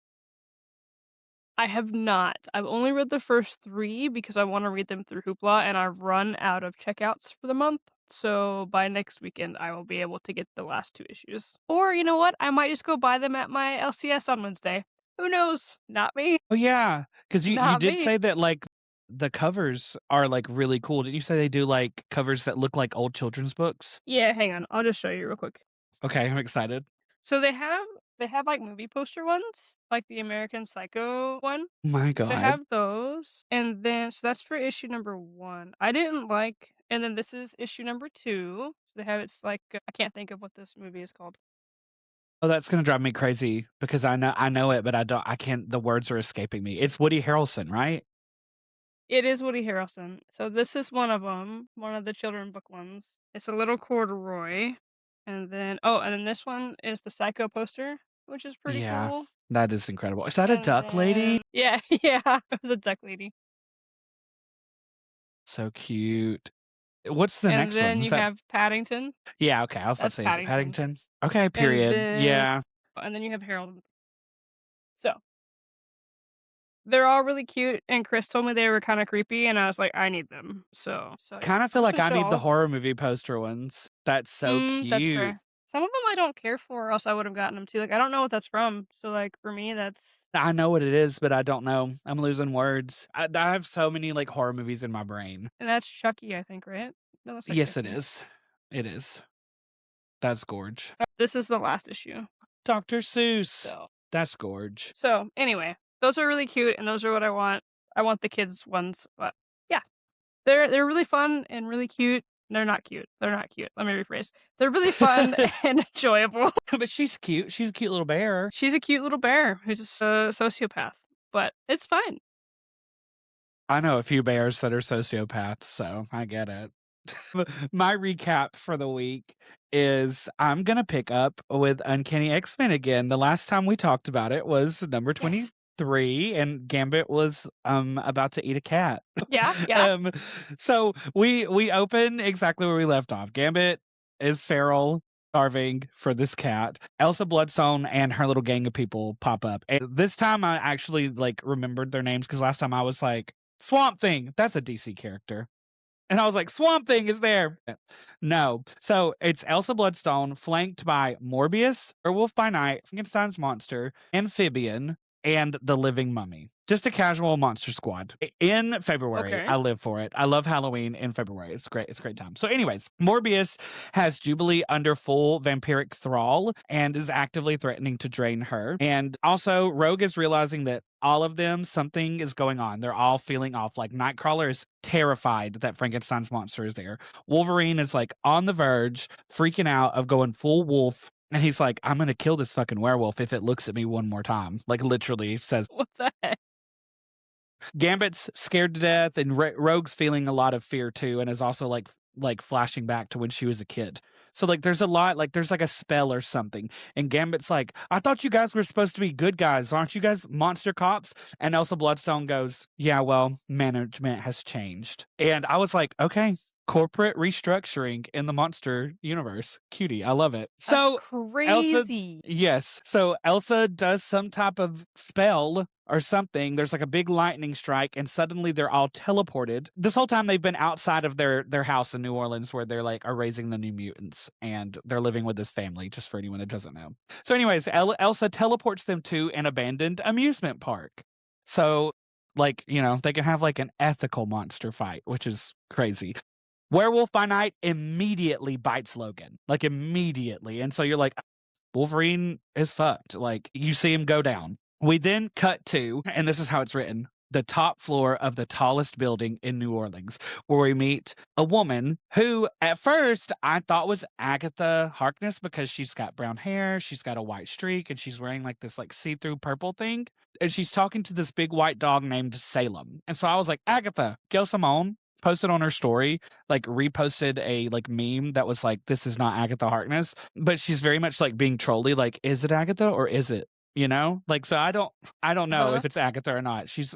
I have not. I've only read the first 3 because I wanna read them through Hoopla, and I've run out of checkouts for the month, so by next weekend, I will be able to get the last 2 issues. Or you know what? I might just go buy them at my LCS on Wednesday. Who knows? Not me. Oh, yeah, 'cause you Not did me. say that, like, the covers are, like, really cool. Didn't you say they do, like, covers that look like old children's books? Yeah, hang on. I'll just show you real quick. Okay, I'm excited. So they have, like, movie poster ones, like the American Psycho one. My They god. have those, and then so that's for issue number 1. I didn't like and then this is issue number 2. So they have it's like I can't think of what this movie is called. Oh, that's gonna drive me crazy because I know it, but I can't the words are escaping me. It's Woody Harrelson, right? It is Woody Harrelson. So this is one of them, one of the children book ones. It's a little corduroy, and then this one is the Psycho poster, which is pretty Yeah, cool. that is incredible. Is that a And duck lady? then yeah, yeah, it was a duck lady. So cute. What's the And next one? then Is you that have Paddington. yeah, okay, I was about to That's say, is it Paddington. Paddington? Okay, And period. then Yeah. and then you have Harold. So they're all really cute, and Chris told me they were kinda creepy, and I was like, "I need them." So yeah, Kinda I'm feel just like gonna I show need all the of them. horror movie poster ones. That's so That's cute. fair. Some of them I don't care for, or else I would've gotten them too, like, I don't know what that's from, so, like, for me, that's I know what it is, but I don't know. I'm losing words. I have so many, like, horror movies in my brain. and that's Chucky, I think, right? That looks like Yes, it Chucky. is. It is. That's gorge. This is the last issue, Dr. Seuss. so That's gorge. anyway, those are really cute, and those are what I want. I want the kids' ones, but yeah. They're really fun and really cute. They're not cute. They're not cute. Let me rephrase. They're really fun and enjoyable. But she's cute. She's a cute little bear. She's a cute little bear who's a sociopath, but it's fine. I know a few bears that are sociopaths, so I get it. My recap for the week is I'm gonna pick up with Uncanny X-Men again. The last time we talked about it was number Yes. 23, and Gambit was, about to eat a cat. Yeah, yeah. Um, so we open exactly where we left off. Gambit is feral, starving for this cat. Elsa Bloodstone and her little gang of people pop up. And this time I actually, like, remembered their names because last time I was like, Swamp Thing, that's a DC character. And I was like, Swamp Thing is there. No. So it's Elsa Bloodstone, flanked by Morbius, Werewolf by Night, Frankenstein's Monster, Amphibian, and the Living Mummy. Just a casual monster squad. In February, Okay. I live for it. I love Halloween in February. It's great. It's a great time. So, anyways, Morbius has Jubilee under full vampiric thrall and is actively threatening to drain her. And also, Rogue is realizing that all of them, something is going on. They're all feeling off. Like Nightcrawler is terrified that Frankenstein's monster is there. Wolverine is like on the verge, freaking out of going full wolf. And he's like, I'm going to kill this fucking werewolf if it looks at me one more time. Like literally says, What the heck? Gambit's scared to death, and Rogue's feeling a lot of fear too, and is also like flashing back to when she was a kid. So like, there's a lot like there's like a spell or something, and Gambit's like, I thought you guys were supposed to be good guys, aren't you guys monster cops? And Elsa Bloodstone goes, Yeah, well, management has changed, and I was like, okay. Corporate restructuring in the monster universe. Cutie. I love it. That's So Elsa crazy. yes. So Elsa does some type of spell or something. There's like a big lightning strike, and suddenly they're all teleported. This whole time they've been outside of their house in New Orleans, where they're like are raising the New Mutants, and they're living with this family. Just for anyone that doesn't know. So, anyways, Elsa teleports them to an abandoned amusement park. So, like they can have like an ethical monster fight, which is crazy. Werewolf by Night immediately bites Logan, like immediately. And so you're like, Wolverine is fucked. Like you see him go down. We then cut to, and this is how it's written, the top floor of the tallest building in New Orleans, where we meet a woman who at first I thought was Agatha Harkness because she's got brown hair, she's got a white streak, and she's wearing like this like see-through purple thing. And she's talking to this big white dog named Salem. And so I was like, Agatha, go Simone. posted on her story, like reposted a like meme that was like, "This is not Agatha Harkness," but she's very much like being trolly, like, "Is it Agatha or is it?" You know? Like, so I don't know Uh-huh. if it's Agatha or not. She's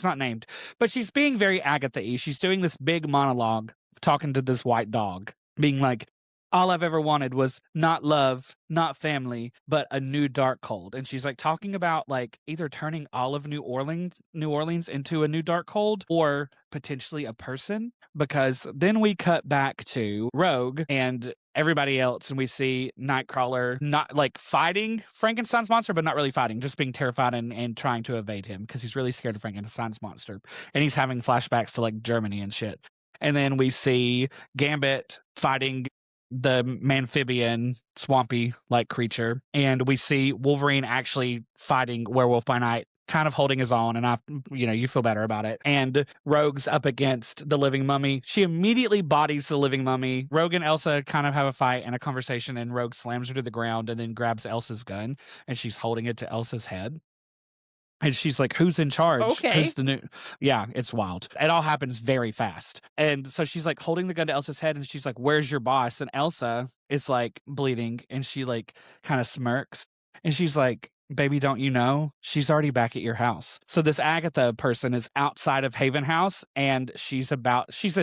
not named, but she's being very Agatha-y. She's doing this big monologue talking to this white dog, being like, all I've ever wanted was not love, not family, but a new dark cold. And she's like talking about like either turning all of New Orleans into a new dark cold or potentially a person. Because then we cut back to Rogue and everybody else, and we see Nightcrawler not like fighting Frankenstein's monster, but not really fighting, just being terrified and trying to evade him because he's really scared of Frankenstein's monster. And he's having flashbacks to like Germany and shit. And then we see Gambit fighting the amphibian swampy like creature, and we see Wolverine actually fighting Werewolf by Night, kind of holding his own, and you feel better about it. And Rogue's up against the living mummy. She immediately bodies the living mummy. Rogue and Elsa kind of have a fight and a conversation, and Rogue slams her to the ground and then grabs Elsa's gun, and she's holding it to Elsa's head. And she's like, "Who's in charge? Who's Okay. the new?" Yeah, it's wild. It all happens very fast. And so she's like holding the gun to Elsa's head, and she's like, "Where's your boss?" And Elsa is like bleeding, and she like kind of smirks, and she's like, "Baby, don't you know? She's already back at your house." So this Agatha person is outside of Haven House, and she said she's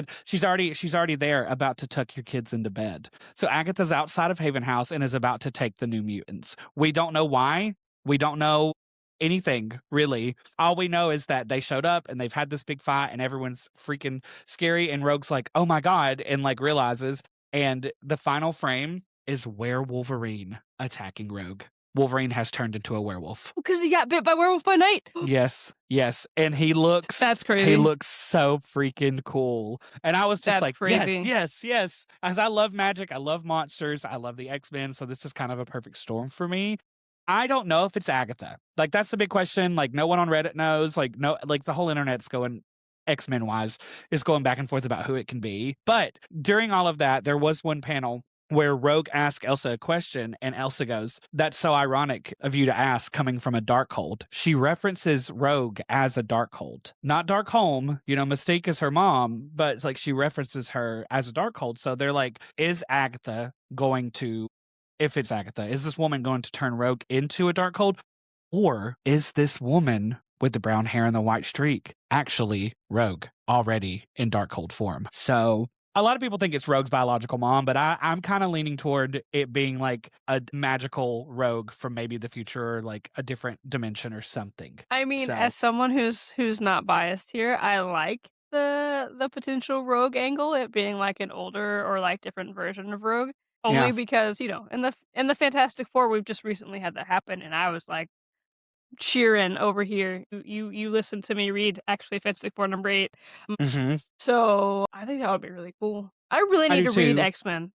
already there, about to tuck your kids into bed. So Agatha's outside of Haven House and is about to take the New Mutants. We don't know why. We don't know anything really. All we know is that they showed up and they've had this big fight and everyone's freaking scary, and Rogue's like, "Oh my god," and like realizes, and the final frame is where Wolverine attacking Rogue. Wolverine has turned into a werewolf. Because he got bit by Werewolf by Night. Yes, yes, and That's he crazy. looks so freaking cool. And I was just That's like, "Yes, crazy. yes, yes." As I love magic, I love monsters, I love the X-Men, so this is kind of a perfect storm for me. I don't know if it's Agatha. Like, that's the big question. Like, no one on Reddit knows. Like, no, like the whole internet's going X-Men wise is going back and forth about who it can be. But during all of that, there was one panel where Rogue asked Elsa a question, and Elsa goes, "That's so ironic of you to ask, coming from a Darkhold." She references Rogue as a Darkhold, not Darkholm. Mystique is her mom, but like she references her as a Darkhold. So they're like, is Agatha going to, if it's Agatha, is this woman going to turn Rogue into a Darkhold? Or is this woman with the brown hair and the white streak actually Rogue, already in Darkhold form? So a lot of people think it's Rogue's biological mom, but I'm kind of leaning toward it being like a magical Rogue from maybe the future, or like a different dimension or something. I mean, So as someone who's not biased here, I like the potential Rogue angle, it being like an older or like different version of Rogue. yeah. Only because, in the Fantastic Four, we've just recently had that happen, and I was like cheering over here. You listened to me read actually Fantastic Four number 8. Hmm. So I think that would be really cool. I really I need do to read too. X-Men.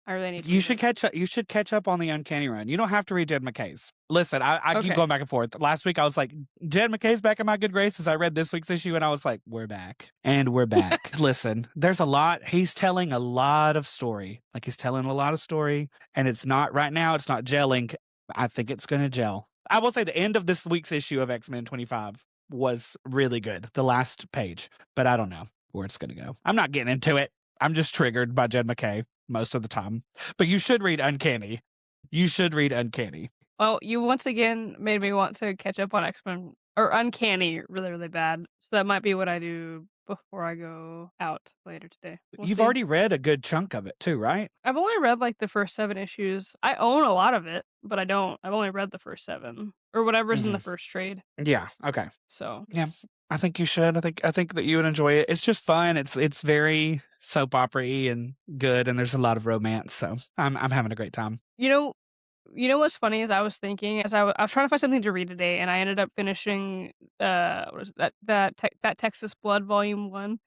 I really need to You read should it. catch up. You should catch up on the Uncanny Run. You don't have to read Jed McKay's. Listen, I keep Okay. going back and forth. Last week I was like, Jed McKay's back in my good graces. I read this week's issue and I was like, we're back. And we're back. Listen, there's a lot. He's telling a lot of story. Like he's telling a lot of story. And it's not right now, it's not gelling. I think it's gonna gel. I will say the end of this week's issue of X-Men 25 was really good. The last page. But I don't know where it's gonna go. I'm not getting into it. I'm just triggered by Jed McKay most of the time. But you should read Uncanny. You should read Uncanny. Well, you once again made me want to catch up on X-Men or Uncanny really, really bad. So that might be what I do before I go out later today. We'll You've see. already read a good chunk of it too, right? I've only read like the first 7 issues. I own a lot of it, but I don't. I've only read the first 7 or whatever's in the Mhm. first trade. Yeah, okay. So, Yeah, I think you should. I think that you would enjoy it. It's just fun. It's very soap opera-y and good, and there's a lot of romance, so I'm having a great time. you know, you know what's funny is I was thinking as I was trying to find something to read today, and I ended up finishing what is it, that Texas Blood Volume 1.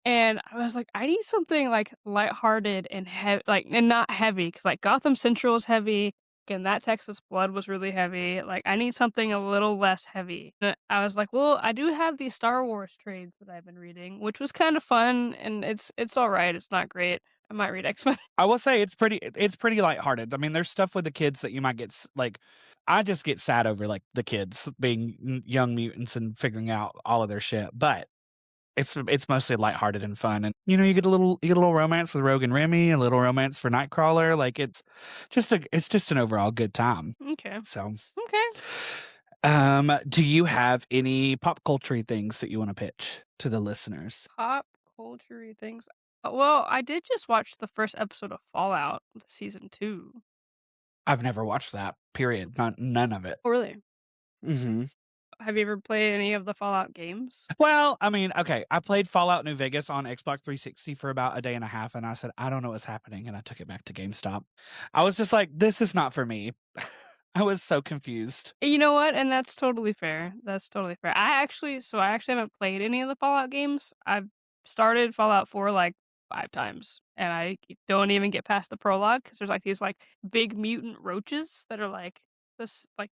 And I was like, I need something, like, lighthearted and and not heavy, because like, Gotham Central is heavy, and that Texas Blood was really heavy, like, I need something a little less heavy. I was like, "Well, I do have these Star Wars trades that I've been reading," which was kinda fun, and it's alright, it's not great. I might read X-Men. I will say it's pretty lighthearted. I mean, there's stuff with the kids that you might get like I just get sad over like the kids being young mutants and figuring out all of their shit. But It's mostly lighthearted and fun, and, you get a little romance with Rogue and Remy, a little romance for Nightcrawler, like, it's just an overall good time. Okay. So, Okay. do you have any pop culture things that you wanna pitch to the listeners? Pop culture things. Well, I did just watch the first episode of Fallout season 2. I've never watched that, period, none of it. Oh, really? Mhm. Have you ever played any of the Fallout games? Well, I mean, okay, I played Fallout New Vegas on Xbox 360 for about a day and a half, and I said, "I don't know what's happening," and I took it back to GameStop. I was just like, "This is not for me." I was so confused. You know what? And that's totally fair. That's totally fair. I actually haven't played any of the Fallout games. I've started Fallout 4 like 5 times, and don't even get past the prologue because there's like these like big mutant roaches that are this like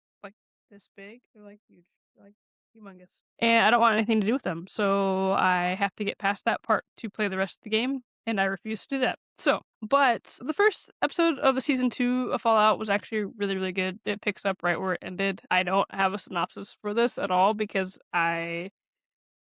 this big. They're like huge, they're, like humongous. And I don't want anything to do with them. So I have to get past that part to play the rest of the game, and I refuse to do that. But the first episode of the season 2 of Fallout was actually really, really good. It picks up right where it ended. I don't have a synopsis for this at all because I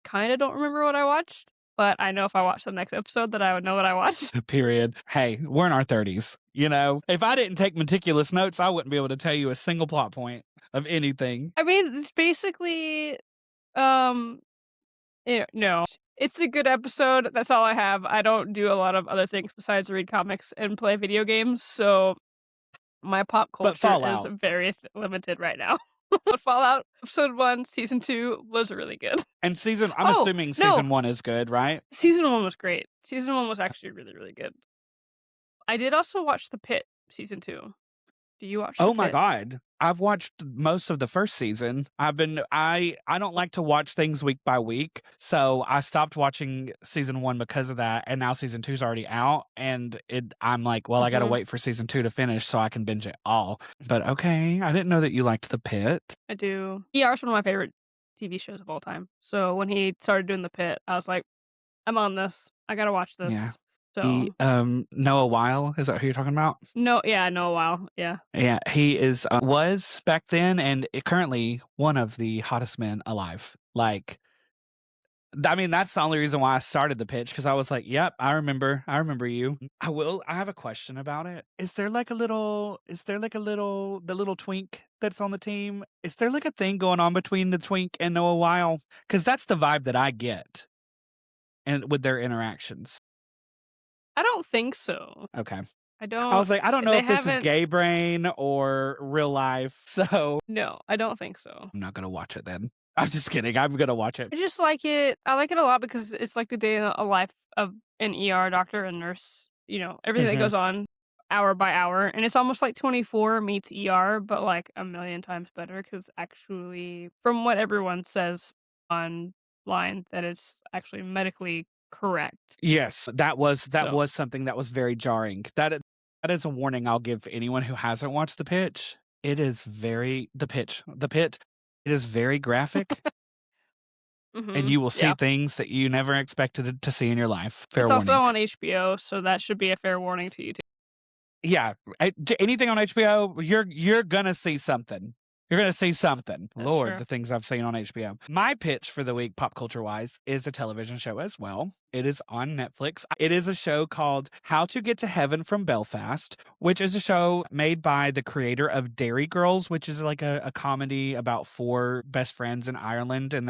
kind of don't remember what I watched, but I know if I watched the next episode that I would know what I watched. Period. Hey, we're in our 30s, you know? If I didn't take meticulous notes, I wouldn't be able to tell you a single plot point of anything. I mean, it's basically, um, no. It's a good episode. That's all I have. I don't do a lot of other things besides read comics and play video games, so my pop But culture is Fallout very limited right now. But Fallout Episode 1, Season 2 was really good. and I'm Oh, assuming no, season 1 is good, right? Season 1 was great. Season 1 was actually really, really good. I did also watch The Pit Season 2. Do you watch The Oh my Pit? god. I've watched most of the first season. I don't like to watch things week by week, so I stopped watching season 1 because of that, and now season 2 is already out, and I'm like, "Well, I gotta Mhm, wait for season 2 to finish so I can binge it all." But okay, I didn't know that you liked The Pit. I do. ER is one of my favorite TV shows of all time. So when he started doing The Pit, I was like, "I'm on this. I gotta watch Yeah. this." So Noah Weil, is that who you're talking about? no, yeah, I know a while. Yeah. Yeah, he was back then and currently one of the hottest men alive. Like, I mean, that's the only reason why I started the pitch because I was like, "Yep, I remember you." I have a question about it. The little twink that's on the team? Is there like a thing going on between the twink and Noah Weil? Because that's the vibe that I get and with their interactions. I don't think so. Okay. I I don't was like, I don't know they if this is haven't gay brain or real life, so No, I don't think so. I'm not gonna watch it then. I'm just kidding. I'm gonna watch it. I just like it. I like it a lot because it's like the day in a life of an ER doctor and nurse, everything that Mhm. goes on hour by hour. And it's almost like 24 meets ER, but like a million times better because actually, from what everyone says online, that it's actually medically correct. Yes, that So was something that was very jarring. That is a warning I'll give anyone who hasn't watched The Pitch. It is very The Pit, it is very graphic, and you will see yeah. things that you never expected to see in your life. Fair It's also warning. on HBO, so that should be a fair warning to you too. Yeah, anything on HBO, you're gonna see something. You're gonna see something. That's Lord, true. the things I've seen on HBO. My pitch for the week, pop culture wise, is a television show as well. It is on Netflix. It is a show called How to Get to Heaven from Belfast, which is a show made by the creator of Dairy Girls, which is like a comedy about four best friends in Ireland and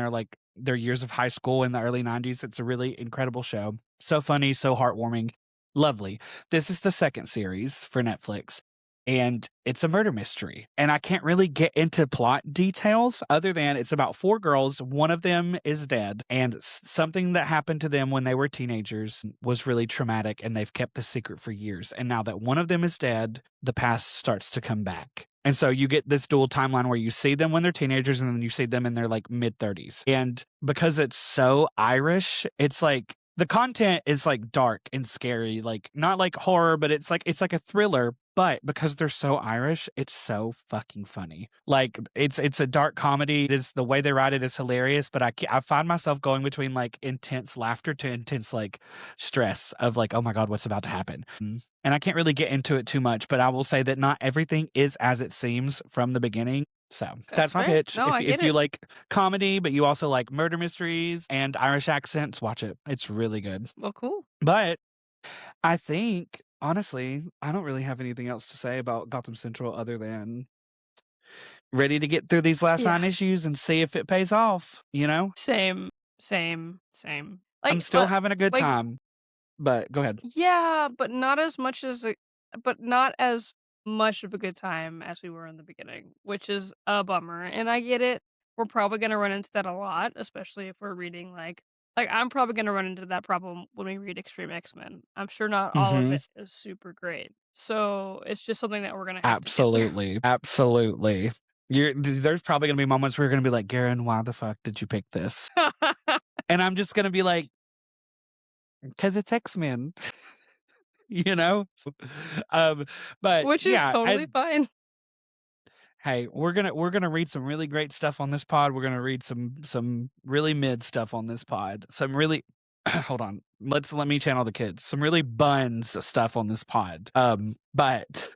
their years of high school in the early 90s. It's a really incredible show. So funny, so heartwarming. Lovely. This is the second series for Netflix, and it's a murder mystery. And I can't really get into plot details other than it's about four girls. One of them is dead, and something that happened to them when they were teenagers was really traumatic, and they've kept the secret for years. And now that one of them is dead, the past starts to come back. And so you get this dual timeline where you see them when they're teenagers and then you see them in their like mid 30s. And because it's so Irish, it's like the content is like dark and scary, like not like horror, but it's like a thriller. But because they're so Irish, it's so fucking funny. Like it's a dark comedy. It is the way they write it is hilarious. But I find myself going between like intense laughter to intense like stress of like, oh my god, what's about to happen? And I can't really get into it too much. But I will say that not everything is as it seems from the beginning. So, That's that's my fair. pitch. No, I get If you it. like comedy, but you also like murder mysteries and Irish accents, watch it. It's really good. Well, cool. But I think, honestly, I don't really have anything else to say about Gotham Central other than ready to get through these last Yeah. 9 issues and see if it pays off, you know? Same, same, same. I'm Like, still having a good like, time, but go ahead. yeah, but not as much as but not as much of a good time as we were in the beginning, which is a bummer. And I get it. We're probably gonna run into that a lot, especially if we're reading like I'm probably gonna run into that problem when we read Extreme X-Men. I'm sure not all of Mhm. it is super great. So it's just something that we're gonna have to get through. Absolutely, absolutely. There's probably gonna be moments where you're gonna be like, "Garen, why the fuck did you pick this?" And I'm just gonna be like, "'Cause it's X-Men," you know? Um, but Which is yeah, totally fine. hey, we're gonna read some really great stuff on this pod. We're gonna read some really mid stuff on this pod. Some really hold on. Let me channel the kids. Some really buns stuff on this pod. But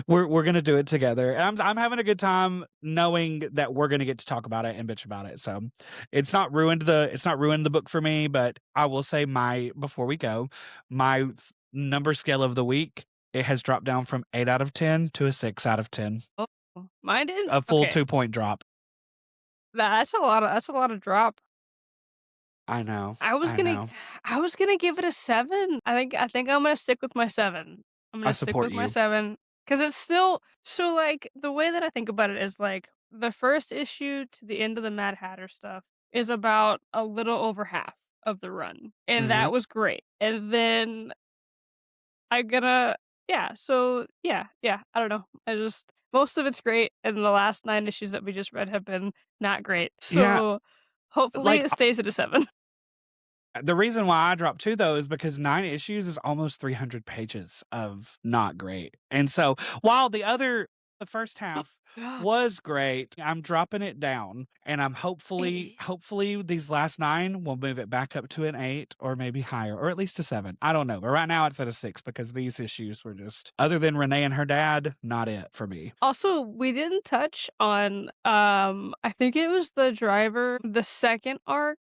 we're gonna do it together. And I'm having a good time knowing that we're gonna get to talk about it and bitch about it. So it's not ruined the book for me, but I will say my before we go, my number scale of the week, it has dropped down from 8 out of 10 to a 6 out of 10. Oh, mine didn't. A full Okay, 2-point drop. that's a lot of drop. I know, I was I gonna know. I was gonna give it a 7. I think I'm gonna stick with my 7. I'm I gonna stick support with my you. 7 because it's still so, like, the way that I think about it is, like, the first issue to the end of the Mad Hatter stuff is about a little over half of the run, and Mhm. that was great, and then I gonna yeah, so yeah, I don't know. I just most of it's great, and the last 9 issues that we just read have been not great, Yeah, so hopefully like, it stays at a 7. the reason why I dropped 2 though is because 9 issues is almost 300 pages of not great. And so, while the first half God. was great, I'm dropping it down, and I'm Eh, hopefully these last 9 will move it back up to an 8 or maybe higher, or at least a 7. I don't know, but right now it's at a 6 because these issues were just other than Renee and her dad, not it for me. Also, we didn't touch on, I think it was the driver, the second arc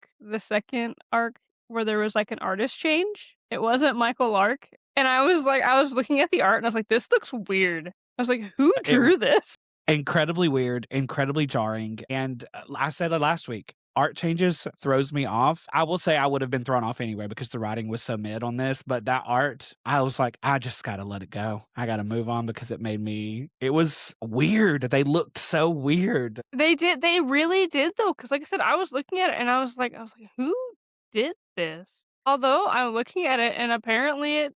where there was, like, an artist change. It wasn't Michael Lark, and I was looking at the art and I was like, "This looks weird." I was like, "Who It drew this?" Incredibly weird, incredibly jarring, and, I said it last week, art changes throws me off. I will say I would have been thrown off anyway because the writing was so mid on this, but that art, I was like, "I just gotta let it go. I gotta move on," because it was weird. They looked so weird. They really did though, because like I said, I was looking at it and I was like, "Who did this?" Although I'm looking at it and apparently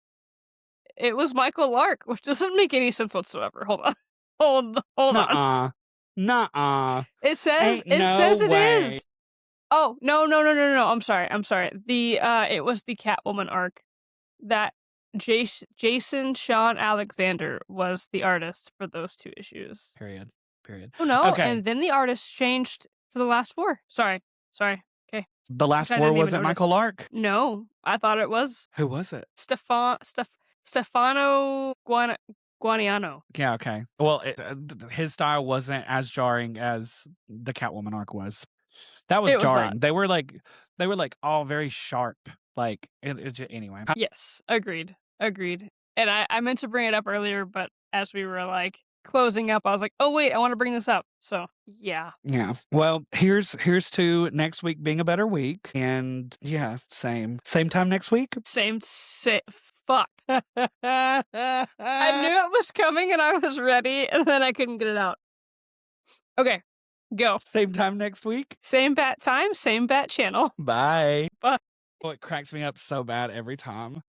it was Michael Lark, which doesn't make any sense whatsoever. Hold on. Hold on. Nuh-uh. Nuh-uh. Ain't It no says it way. is. Oh, no. I'm sorry. It was the Catwoman arc that Jason Sean Alexander was the artist for those 2 issues. Period, period. Oh, no, Okay, and then the artist changed for the last 4. Sorry. Okay, the which last I 4 didn't even wasn't Michael notice. Lark. No, I thought it was Who was it? Stefano Guaniano. Yeah, okay. Well, his style wasn't as jarring as the Catwoman arc was. That was It was not. jarring. They were like all very sharp. Like anyway. Yes, agreed. And I meant to bring it up earlier, but as we were, like, closing up, I was like, "Oh, wait, I wanna bring this up." So, yeah. Yeah. Well, here's to next week being a better week, and yeah, same time next week. Same sa fuck. I knew it was coming and I was ready, and then I couldn't get it out. Okay, go. Same time next week. Same bat time, same bat channel. Bye. Bye. Oh, it cracks me up so bad every time.